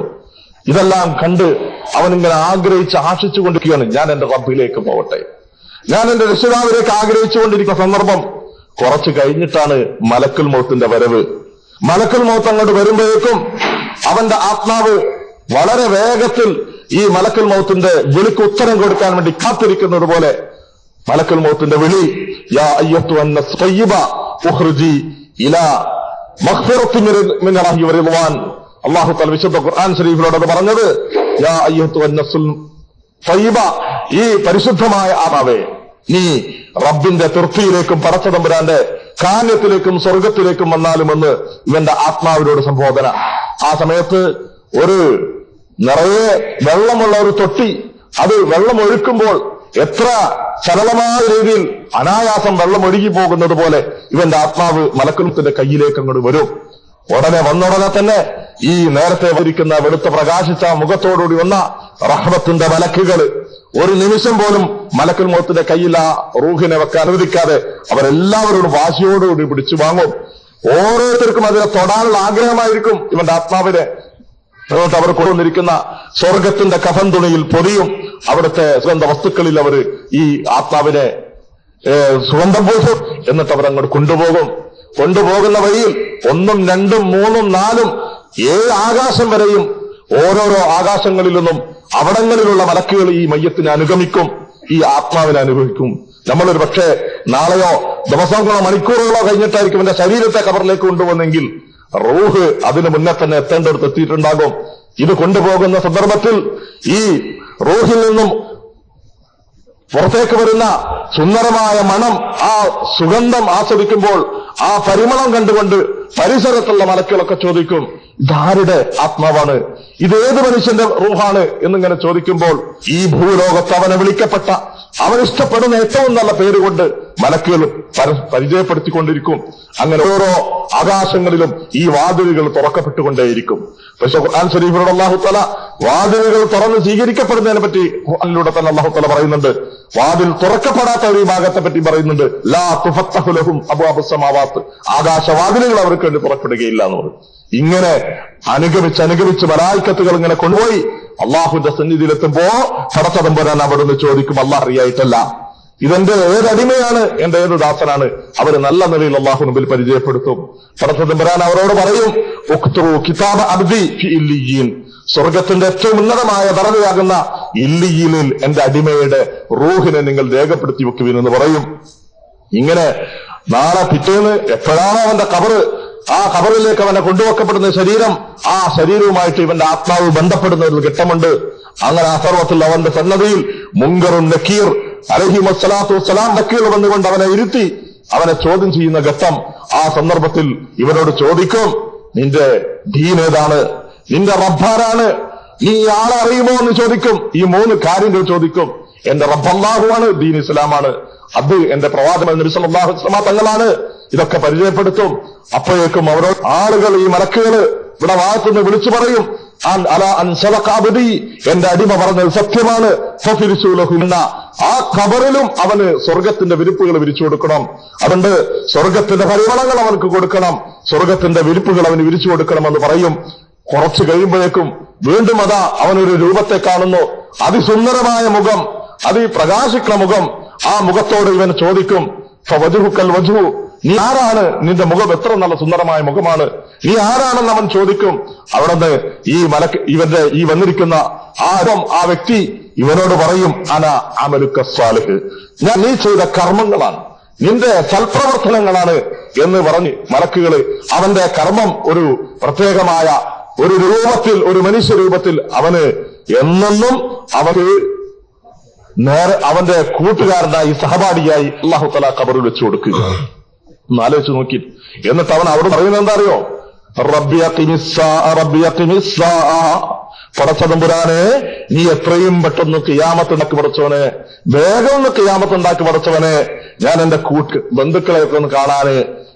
ഇതെല്ലാം കണ്ട് അവനിങ്ങനെ ആഗ്രഹിച്ച് ആശിച്ചുകൊണ്ടിരിക്കുകയാണ്, ഞാൻ എന്റെ റബ്ബിലേക്ക് പോകട്ടെ, ഞാൻ എന്റെ രക്ഷിതാവിലേക്ക് ആഗ്രഹിച്ചുകൊണ്ടിരിക്കുന്ന സന്ദർഭം കുറച്ച് കഴിഞ്ഞിട്ടാണ് മലക്കുൽ മൗത്തിന്റെ വരവ്. മലക്കുൽ മൗത്ത് അങ്ങോട്ട് വരുമ്പോഴേക്കും അവന്റെ ആത്മാവ് വളരെ വേഗത്തിൽ ഈ മലക്കുൽ മൗത്തിന്റെ വിളിക്ക് ഉത്തരം കൊടുക്കാൻ വേണ്ടി കാത്തിരിക്കുന്നത് പോലെ മലക്കുൽ മൗത്തിന്റെ വിളി, യാ അയ്യത്തുഹൻ നഫ്സ് തയ്യിബ ഉഖ്റുജി ഇലാ മഗ്ഫിറത്തി മിനല്ലാഹി വറിദ്വാൻ. അല്ലാഹു തആല വിശുദ്ധ ഖുർആൻ ശരീഫിലോട് അത് പറഞ്ഞത്, യാ അയ്യത്തുഹൻ നഫ്സുൽ തയ്യിബ, ഈ പരിശുദ്ധമായ ആത്മാവേ, നീ റബ്ബിന്റെ തൃപ്തിയിലേക്കും പടച്ചതമ്പുരാന്റെ കാന്യത്തിലേക്കും സ്വർഗത്തിലേക്കും വന്നാലുമെന്ന് ഇവന്റെ ആത്മാവിനോട് സംബോധന. ആ സമയത്ത് ഒരു നിറയെ വെള്ളമുള്ള ഒരു തൊട്ടി, അത് വെള്ളം ഒഴുക്കുമ്പോൾ എത്ര സരളമായ രീതിയിൽ അനായാസം വെള്ളം ഒഴുകി പോകുന്നത് പോലെ ഇവന്റെ ആത്മാവ് മലക്കുലത്തിന്റെ കയ്യിലേക്ക് അങ്ങോട്ട് വരും. വന്നുടനെ തന്നെ ഈ നേരത്തെ വരിക്കുന്ന വെളുത്ത പ്രകാശിച്ച മുഖത്തോടുകൂടി വന്ന റഹ്മത്തിന്റെ മലക്കുകൾ ഒരു നിമിഷം പോലും മലക്കുൽ മൗത്തിന്റെ കയ്യിൽ ആ റൂഹിനെ വെക്കാൻ അനുവദിക്കാതെ അവരെല്ലാവരോടും വാശിയോടുകൂടി പിടിച്ചു വാങ്ങും. ഓരോരുത്തർക്കും അതിനെ തൊടാനുള്ള ആഗ്രഹമായിരിക്കും ഇവന്റെ ആത്മാവിനെ. എന്നിട്ട് അവർ കൊണ്ടുവന്നിരിക്കുന്ന സ്വർഗത്തിന്റെ കഫൻ തുണിയിൽ പൊതിയും. അവിടുത്തെ സുഗന്ധ വസ്തുക്കളിൽ അവർ ഈ ആത്മാവിനെ സുഗന്ധം പൂശും. എന്നിട്ട് അവരങ്ങോട്ട് കൊണ്ടുപോകും. കൊണ്ടുപോകുന്ന വഴിയിൽ 1, 2, 3, 4, 7 ആകാശം വരെയും ഓരോരോ ആകാശങ്ങളിൽ നിന്നും അവിടങ്ങളിലുള്ള മലക്കുകൾ ഈ മയ്യത്തിനെ അനുഗമിക്കും, ഈ ആത്മാവിനെ അനുഭവിക്കും. നമ്മളൊരു പക്ഷേ നാളെയോ ദിവസങ്ങളോ മണിക്കൂറുകളോ കഴിഞ്ഞിട്ടായിരിക്കും എന്റെ ശരീരത്തെ ഖബറിലേക്ക് കൊണ്ടുവന്നെങ്കിൽ റൂഹ് അതിനു മുന്നേ തന്നെ എത്തേണ്ടടുത്ത് എത്തിയിട്ടുണ്ടാകും. ഇത് കൊണ്ടുപോകുന്ന സന്ദർഭത്തിൽ ഈ റൂഹിൽ നിന്നും പുറത്തേക്ക് വരുന്ന സുന്ദരമായ മണം, ആ സുഗന്ധം ആസ്വദിക്കുമ്പോൾ ആ പരിമളം കണ്ടുകൊണ്ട് പരിസരത്തുള്ള മലക്കുകളൊക്കെ ചോദിക്കും, ഇതാരുടെ ആത്മാവാണ്, ഇതേത് മനുഷ്യന്റെ റൂഹാണ് എന്നിങ്ങനെ ചോദിക്കുമ്പോൾ ഈ ഭൂലോകത്ത് അവനെ വിളിക്കപ്പെട്ട അവനിഷ്ടപ്പെടുന്ന ഏറ്റവും നല്ല പേരുകൊണ്ട് മലക്കുകൾ പരിചയപ്പെടുത്തിക്കൊണ്ടിരിക്കും. അങ്ങനെ ഓരോ ആകാശങ്ങളിലും ഈ വാതിലുകൾ തുറക്കപ്പെട്ടുകൊണ്ടേയിരിക്കും. പക്ഷെ ഖുർആൻ ശരീഫിലൂടെ അല്ലാഹു തആല വാതിലുകൾ തുറന്ന് സ്വീകരിക്കപ്പെടുന്നതിനെ പറ്റി ഖുർആനിലൂടെ തന്നെ അല്ലാഹു തആല പറയുന്നുണ്ട്. വാതിൽ തുറക്കപ്പെടാത്ത ഒരു ഭാഗത്തെ പറ്റി പറയുന്നുണ്ട്, ലാ തുഫത്തഹു ലഹും അബ്വാബുസ് സമാവാത്ത്, ആകാശവാതിലുകൾ അവർക്ക് വേണ്ടി തുറക്കപ്പെടുകയില്ല എന്ന് പറയും. ഇങ്ങനെ അനുഗമിച്ച് മലായിക്കത്തുകൾ ഇങ്ങനെ കൊണ്ടുപോയി അള്ളാഹുവിന്റെ സന്നിധിയിലെത്തുമ്പോ പടച്ചതമ്പുരാൻ അവിടുന്ന് ചോദിക്കും, അള്ളാഹ് അറിയായിട്ടല്ല, ഇതെന്റെ ഏതടിമയാണ്, എന്റെ ഏത് ദാസനാണ്, അവര് നല്ല നിലയിൽ അള്ളാഹു മുമ്പിൽ പരിചയപ്പെടുത്തും. പടച്ചതമ്പുരാൻ അവരോട് പറയും, ഉക്തുബു കിതാബ അബ്ദി ഫി ഇല്ലിയീൻ, സ്വർഗത്തിന്റെ ഏറ്റവും ഉന്നതമായ ദറജയാകുന്ന ഇല്ലിയിലിൽ എന്റെ അടിമയുടെ റൂഹിനെ നിങ്ങൾ രേഖപ്പെടുത്തി വെക്കുവിനെന്ന് പറയും. ഇങ്ങനെ നാളെ പിറ്റേന്ന് എപ്പോഴാണോ അവന്റെ ഖബറ്, ആ ഖബറിലേക്ക് അവനെ കൊണ്ടുവെക്കപ്പെടുന്ന ശരീരം, ആ ശരീരവുമായിട്ട് ഇവന്റെ ആത്മാവ് ബന്ധപ്പെടുന്ന ഒരു ഘട്ടമുണ്ട്. അങ്ങനെ ആ സർവത്തിൽ അവന്റെ സന്നദ്ധിയിൽ മുങ്കറും നക്കീർ അലൈഹിം അസ്സലാത്തു വസ്സലാം നക്കീർ വന്നുകൊണ്ട് അവനെ ഇരുത്തി അവനെ ചോദ്യം ചെയ്യുന്ന ഘട്ടം. ആ സന്ദർഭത്തിൽ ഇവനോട് ചോദിക്കും, നിന്റെ ദീൻ ഏതാണ്, നിന്റെ റബ്ബാരാണ്, നീ ആളെ അറിയുമോ എന്ന് ചോദിക്കും. ഈ 3 കാര്യങ്ങൾ ചോദിക്കും. എന്റെ റബ്ബ് അല്ലാഹുവാണ്, ദീൻ ഇസ്ലാമാണ്, അത് എന്റെ പ്രവാചകൻ നബി സല്ലല്ലാഹു അലൈഹി വസല്ലം തങ്ങളാണ്. ഇതൊക്കെ പരിചയപ്പെടുത്തും. അപ്പോഴേക്കും അവരോട് ആളുകൾ, ഈ മലക്കുകൾ ഇവിടെ ഭാഗത്തുനിന്ന് വിളിച്ചു പറയും, എന്റെ അടിമ പറഞ്ഞത് സത്യമാണ്. ആ ഖബറിലും അവന് സ്വർഗത്തിന്റെ വിരിപ്പുകൾ വിരിച്ചു കൊടുക്കണം. അതുകൊണ്ട് സ്വർഗത്തിന്റെ പരിമളങ്ങൾ അവർക്ക് കൊടുക്കണം, സ്വർഗത്തിന്റെ വിരിപ്പുകൾ അവന് വിരിച്ചു കൊടുക്കണമെന്ന് പറയും. കുറച്ചു കഴിയുമ്പോഴേക്കും വീണ്ടും അതാ അവനൊരു രൂപത്തെ കാണുന്നു, അതിസുന്ദരമായ മുഖം, അതിപ്രകാശിക്കുന്ന മുഖം. ആ മുഖത്തോട് ഇവൻ ചോദിക്കും, ഫവജുഹുക്കൽ വജു, നീ ആരാണ്, നിന്റെ മുഖം എത്ര നല്ല സുന്ദരമായ മുഖമാണ്, നീ ആരാണെന്ന് അവൻ ചോദിക്കും. അവിടുന്ന് ഇവന്റെ ഈ വന്നിരിക്കുന്ന ആ വ്യക്തി ഇവനോട് പറയും, അന അമലുക സാലിഹ്, ഞാൻ നീ ചെയ്ത കർമ്മങ്ങളാണ്, നിന്റെ സൽപ്രവർത്തനങ്ങളാണ് എന്ന് പറഞ്ഞ് മലക്കുകള് അവന്റെ കർമ്മം ഒരു പ്രത്യേകമായ ഒരു രൂപത്തിൽ, ഒരു മനുഷ്യ രൂപത്തിൽ അവന് എന്നെന്നും അവന് നേരെ അവന്റെ കൂട്ടുകാരനായി സഹപാഠിയായി അല്ലാഹു തആല ഖബറിൽ വെച്ചു കൊടുക്കുക. ഒന്ന് ആലോചിച്ച് നോക്കി. എന്നിട്ട് അവൻ അവിടെ പറയുന്നത് എന്താ അറിയോ? റബ്ബി അഖിമിസ്സാ, പടച്ചതമ്പുരാനെ നീ എത്രയും പെട്ടെന്ന് ഖിയാമത്ത് ഉണ്ടാക്കി പടച്ചവനെ, വേഗം ഒന്ന് ഖിയാമത്ത് ഉണ്ടാക്കി പടച്ചവനെ, ഞാൻ എന്റെ ബന്ധുക്കളെയൊക്കെ ഒന്ന് കാണാന്,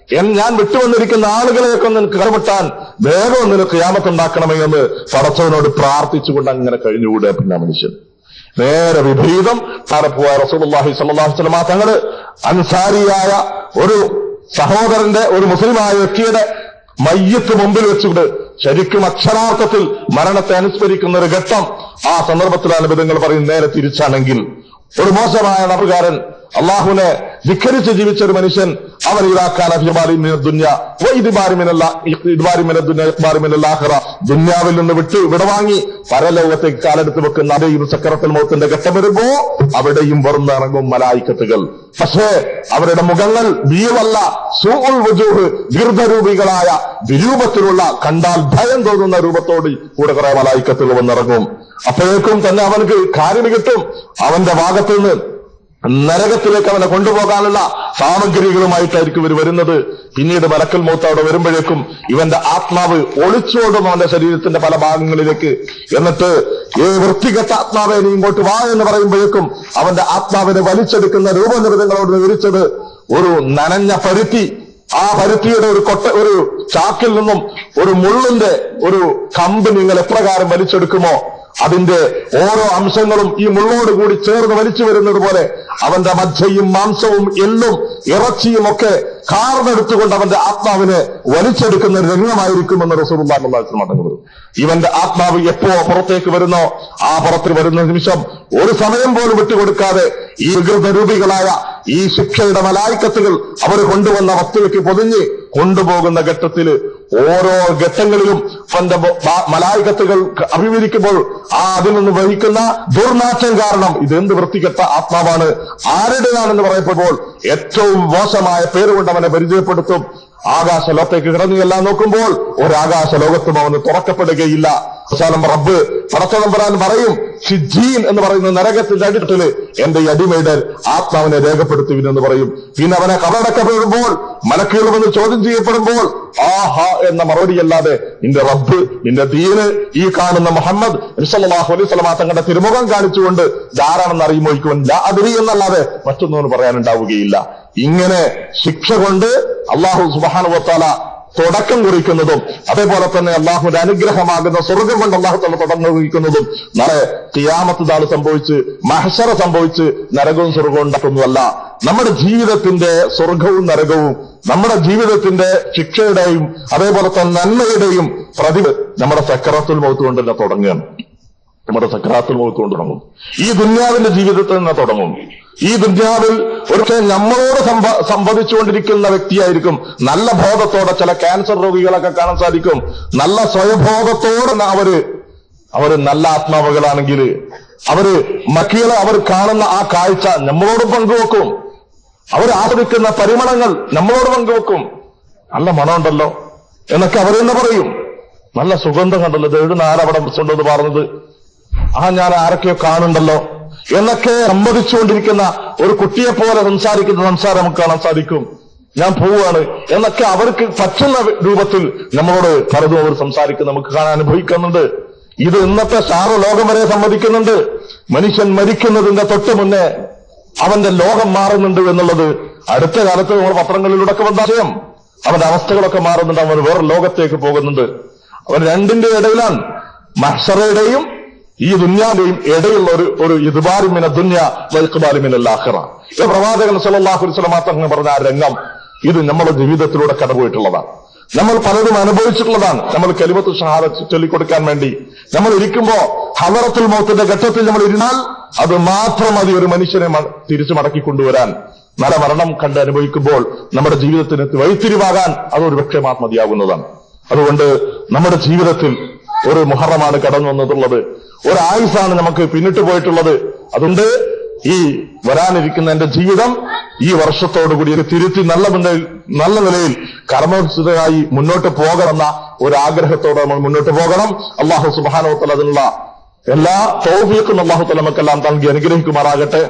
ഞാൻ വിട്ടുവന്നിരിക്കുന്ന ആളുകളെയൊക്കെ ഒന്ന് കടപെട്ടാൻ വേഗം ഒന്നിന് ഖിയാമത്ത് ഉണ്ടാക്കണമേ എന്ന് പടച്ചവനോട് പ്രാർത്ഥിച്ചുകൊണ്ട് അങ്ങനെ കഴിഞ്ഞുകൂടെ. പിന്നെ മനുഷ്യൻ നേരെ വിപരീതം പോയ റസൂലുള്ളാഹി സ്വല്ലല്ലാഹു അലൈഹി വസല്ലം തങ്ങള് അൻസാരിയായ ഒരു സഹോദരന്റെ, ഒരു മുസ്ലിമായ വ്യക്തിയുടെ മയ്യത്ത് മുമ്പിൽ വെച്ചുകൊണ്ട് ശരിക്കും അക്ഷരാർത്ഥത്തിൽ മരണത്തെ അനുസ്മരിക്കുന്ന ഒരു ഘട്ടം. ആ സന്ദർഭത്തിലാണ് ബിദങ്ങൾ പറയുന്നത്, നേരെ തിരിച്ചാണെങ്കിൽ ഒരു മോശമായ നബുകാരൻ, അള്ളാഹുവിനെ ധിക്കരിച്ച് ജീവിച്ച ഒരു മനുഷ്യൻ, അവൻ ദുന്യാവിൽ നിന്ന് വിടവാങ്ങി പരലോകത്തേക്ക് കാലെടുത്ത് വെക്കുന്ന അവിടെയും സക്കറത്തുൽ മൗത്തിന്റെ ഘട്ടം വരുമ്പോ അവിടെയും വറുന്നിറങ്ങും മലായിക്കത്തുകൾ. പക്ഷേ അവരുടെ മുഖങ്ങൾ ബീവല്ല, സൂഉൽ വുജൂഹ്, ദീർഘരൂപികളായ വിരൂപത്തിലുള്ള, കണ്ടാൽ ഭയം തോന്നുന്ന രൂപത്തോട് കൂടെ കുറെ മലായിക്കത്തുകൾ വന്നിറങ്ങും. അപ്പോഴേക്കും തന്നെ അവനക്ക് കാര്യം കിട്ടും. അവന്റെ ഭാഗത്ത് നിന്ന് നരകത്തിലേക്ക് അവനെ കൊണ്ടുപോകാനുള്ള സാമഗ്രികളുമായിട്ടായിരിക്കും ഇവർ വരുന്നത്. പിന്നീട് മലക്കൽ മൗത്ത് അവിടെ വരുമ്പോഴേക്കും ഇവന്റെ ആത്മാവ് ഒളിച്ചോടും അവന്റെ ശരീരത്തിന്റെ പല ഭാഗങ്ങളിലേക്ക്. എന്നിട്ട് വൃത്തികെട്ട ആത്മാവെ നീ ഇങ്ങോട്ട് വാ എന്ന് പറയുമ്പോഴേക്കും അവന്റെ ആത്മാവിനെ വലിച്ചെടുക്കുന്ന രൂപനിർദ്ദങ്ങളോട് വിവരിച്ചത് ഒരു നനഞ്ഞ പരുത്തി. ആ പരുത്തിയുടെ ഒരു ചാക്കിൽ നിന്നും ഒരു മുള്ളിന്റെ ഒരു കമ്പ് നിങ്ങൾ എപ്രകാരം വലിച്ചെടുക്കുമോ, അതിന്റെ ഓരോ അംശങ്ങളും ഈ മുള്ളോട് കൂടി ചേർന്ന് വലിച്ചു വരുന്നത് പോലെ അവന്റെ മജ്ജയും മാംസവും എല്ലും ഇറച്ചിയും ഒക്കെ കാർന്നെടുത്തുകൊണ്ട് അവന്റെ ആത്മാവിനെ വലിച്ചെടുക്കുന്ന രംഗമായിരിക്കുമെന്ന് റസൂലുള്ളാഹി സ്വല്ലല്ലാഹു അലൈഹി വസല്ലം പറഞ്ഞു. ഇവന്റെ ആത്മാവ് എപ്പോ പുറത്തേക്ക് വരുന്നോ ആ പുറത്ത് വരുന്ന നിമിഷം ഒരു സമയം പോലും വിട്ടുകൊടുക്കാതെ ഈ വികൃതരൂപികളായ ഈ ശിക്ഷയുടെ മലായിക്കത്തുകൾ അവർ കൊണ്ടുവന്ന വസ്തുവിലേക്ക് പൊതിഞ്ഞ് കൊണ്ടുപോകുന്ന ഘട്ടത്തില് ഓരോ ഘട്ടങ്ങളിലും അവന്റെ മലായിക്കത്തുകൾ അഭിമുഖീകരിക്കുമ്പോൾ അതിൽ നിന്ന് വഹിക്കുന്ന ദുർനാറ്റം കാരണം ഇതെന്ത് വൃത്തികെട്ട ആത്മാവാണ്, ആരുടേതാണെന്ന് പറയപ്പെടുമ്പോൾ ഏറ്റവും മോശമായ പേരുകൊണ്ട് അവനെ പരിചയപ്പെടുത്തും. ആകാശ ലോകത്തേക്ക് കിടന്നു എല്ലാം നോക്കുമ്പോൾ ഒരാകാശ ലോകത്തും അവന് തുറക്കപ്പെടുകയില്ല. അവസാനം റബ്ബ് പടച്ചതമ്പുരാൻ പറയും, സിജ്ജീൻ എന്ന് പറയുന്ന നരകത്തിന്റെ അടിത്തട്ടില് എന്റെ ഈ അടിമയുടെ ആത്മാവിനെ രേഖപ്പെടുത്തുവിനെന്ന് പറയും. പിന്നെ അവനെ കബറടക്കപ്പെടുമ്പോൾ മലക്കുകൾ വന്ന് ചോദ്യം ചെയ്യപ്പെടുമ്പോൾ ആഹാ എന്ന മറുപടിയല്ലാതെ നിന്റെ റബ്ബ്, നിന്റെ ദീന്, ഈ കാണുന്ന മുഹമ്മദ് സല്ലല്ലാഹു അലൈഹി വസല്ലം തങ്ങളുടെ തിരുമുഖം കാണിച്ചുകൊണ്ട് ധാരാണെന്ന് അറിയുമോയ്ക്കുവൻ അതിരി എന്നല്ലാതെ മറ്റൊന്നും പറയാനുണ്ടാവുകയില്ല. ഇങ്ങനെ ശിക്ഷ കൊണ്ട് അല്ലാഹു സുബ്ഹാനഹു വ തആല തുടക്കം കുറിക്കുന്നതും അതേപോലെ തന്നെ അള്ളാഹുവിന്റെ അനുഗ്രഹമാകുന്ന സ്വർഗം കൊണ്ട് അള്ളാഹു തആല തുടക്കം കുറിക്കുന്നതും നാളെ ഖിയാമത്ത് നാൾ സംഭവിച്ച് മഹ്ശറ സംഭവിച്ച് നരകവും സ്വർഗവും ഉണ്ടാക്കുന്നതല്ല. നമ്മുടെ ജീവിതത്തിന്റെ സ്വർഗവും നരകവും, നമ്മുടെ ജീവിതത്തിന്റെ ശിക്ഷയുടെയും അതേപോലെ തന്നെ നന്മയുടെയും പ്രതിവ് നമ്മുടെ സക്കറാത്തുൽ മൗത്ത് കൊണ്ട് തന്നെ തുടങ്ങുകയാണ്. നമ്മുടെ സക്കറാത്തുൽ മൗത്ത് കൊണ്ട് തുടങ്ങും. ഈ ദുന്യാവിന്റെ ജീവിതത്തിൽ നിന്ന് തുടങ്ങും. ഈ ദുന്യാവിൽ ഒരു നമ്മളോട് സംവദിച്ചുകൊണ്ടിരിക്കുന്ന വ്യക്തിയായിരിക്കും. നല്ല ബോധത്തോടെ ചില ക്യാൻസർ രോഗികളൊക്കെ കാണാൻ സാധിക്കും. നല്ല സ്വയബോധത്തോടെ അവര് നല്ല ആത്മാവുകളാണെങ്കിൽ അവര് മക്കികളെ അവർ കാണുന്ന ആ കാഴ്ച നമ്മളോട് പങ്കുവെക്കും. അവർ ആസ്വദിക്കുന്ന പരിമളങ്ങൾ നമ്മളോട് പങ്കുവെക്കും. നല്ല മണമുണ്ടല്ലോ എന്നൊക്കെ അവർ തന്നെ പറയും. നല്ല സുഗന്ധം കണ്ടല്ലോ, എഴുതുന്ന ആരവിടെ ഉണ്ടെന്ന് പറഞ്ഞത്, ഞാൻ ആരൊക്കെയോ കാണുന്നുണ്ടല്ലോ എന്നൊക്കെ സമ്മതിച്ചുകൊണ്ടിരിക്കുന്ന ഒരു കുട്ടിയെ പോലെ സംസാരിക്കുന്ന സംസാരം നമുക്ക് കാണാൻ സാധിക്കും. ഞാൻ പോവുകയാണ് എന്നൊക്കെ അവർക്ക് പറ്റുന്ന രൂപത്തിൽ നമ്മളോട് പലതും അവർ സംസാരിക്കുന്ന നമുക്ക് കാണാൻ അനുഭവിക്കുന്നുണ്ട്. ഇത് ഇന്നത്തെ ലോകം വരെ സമ്മതിക്കുന്നുണ്ട്. മനുഷ്യൻ മരിക്കുന്നതിന്റെ തൊട്ട് മുന്നേ അവന്റെ ലോകം മാറുന്നുണ്ട് എന്നുള്ളത് അടുത്ത കാലത്ത് നമ്മൾ പത്രങ്ങളിലൂടെ ഒക്കെ വന്ന വിഷയം. അവന്റെ അവസ്ഥകളൊക്കെ മാറുന്നുണ്ട്. അവൻ വേറെ ലോകത്തേക്ക് പോകുന്നുണ്ട്. അവൻ രണ്ടിന്റെ ഇടയിലാണ്, മഹ്ശറയുടെയും ഈ ദുന്യാന്റെയും ഇടയിലുള്ള ഒരു ഇദ്ബാരിമിന ദുന്യ വൽഖബാലിമിനൽ ആഖിറ. ഇത് പ്രവാചകൻ സല്ലല്ലാഹു അലൈഹി വസല്ലം തങ്ങൾ പറഞ്ഞ ആ രംഗം ഇത് നമ്മുടെ ജീവിതത്തിലൂടെ കടന്നുപോയിട്ടുള്ളതാണ്. നമ്മൾ പലരും അനുഭവിച്ചിട്ടുള്ളതാണ്. നമ്മൾ കലിമത്ത് ഷഹാദത്ത് ചൊല്ലിക്കൊടുക്കാൻ വേണ്ടി നമ്മൾ ഇരിക്കുമ്പോ ഹദറത്തുൽ മൗത്തിന്റെ ഘട്ടത്തിൽ നമ്മൾ ഇരുന്നാൽ അത് മാത്രം മതി ഒരു മനുഷ്യനെ തിരിച്ചു മടക്കി കൊണ്ടുവരാൻ. നല്ല മരണം കണ്ട് അനുഭവിക്കുമ്പോൾ നമ്മുടെ ജീവിതത്തിന് വഴിത്തിരിവാകാൻ അതൊരു പക്ഷേ മതിയാകുന്നതാണ്. അതുകൊണ്ട് നമ്മുടെ ജീവിതത്തിൽ ഒരു മുഹറമാണ് കടന്നു വന്നിട്ടുള്ളത്, ഒരു ആയുസാണ് നമുക്ക് പിന്നിട്ട് പോയിട്ടുള്ളത്. അതുകൊണ്ട് ഈ വരാനിരിക്കുന്ന എന്റെ ജീവിതം ഈ വർഷത്തോടുകൂടി തിരുത്തി നല്ല നിലയിൽ കർമ്മവിശുദ്ധമായി മുന്നോട്ട് പോകണമെന്ന ഒരു ആഗ്രഹത്തോടെ നമ്മൾ മുന്നോട്ട് പോകണം. അല്ലാഹു സുബ്ഹാനഹു വ തആല അതിനുള്ള എല്ലാ തൗഫീഖും അല്ലാഹു തആല നമുക്കെല്ലാം നൽകി അനുഗ്രഹിക്കുമാറാകട്ടെ.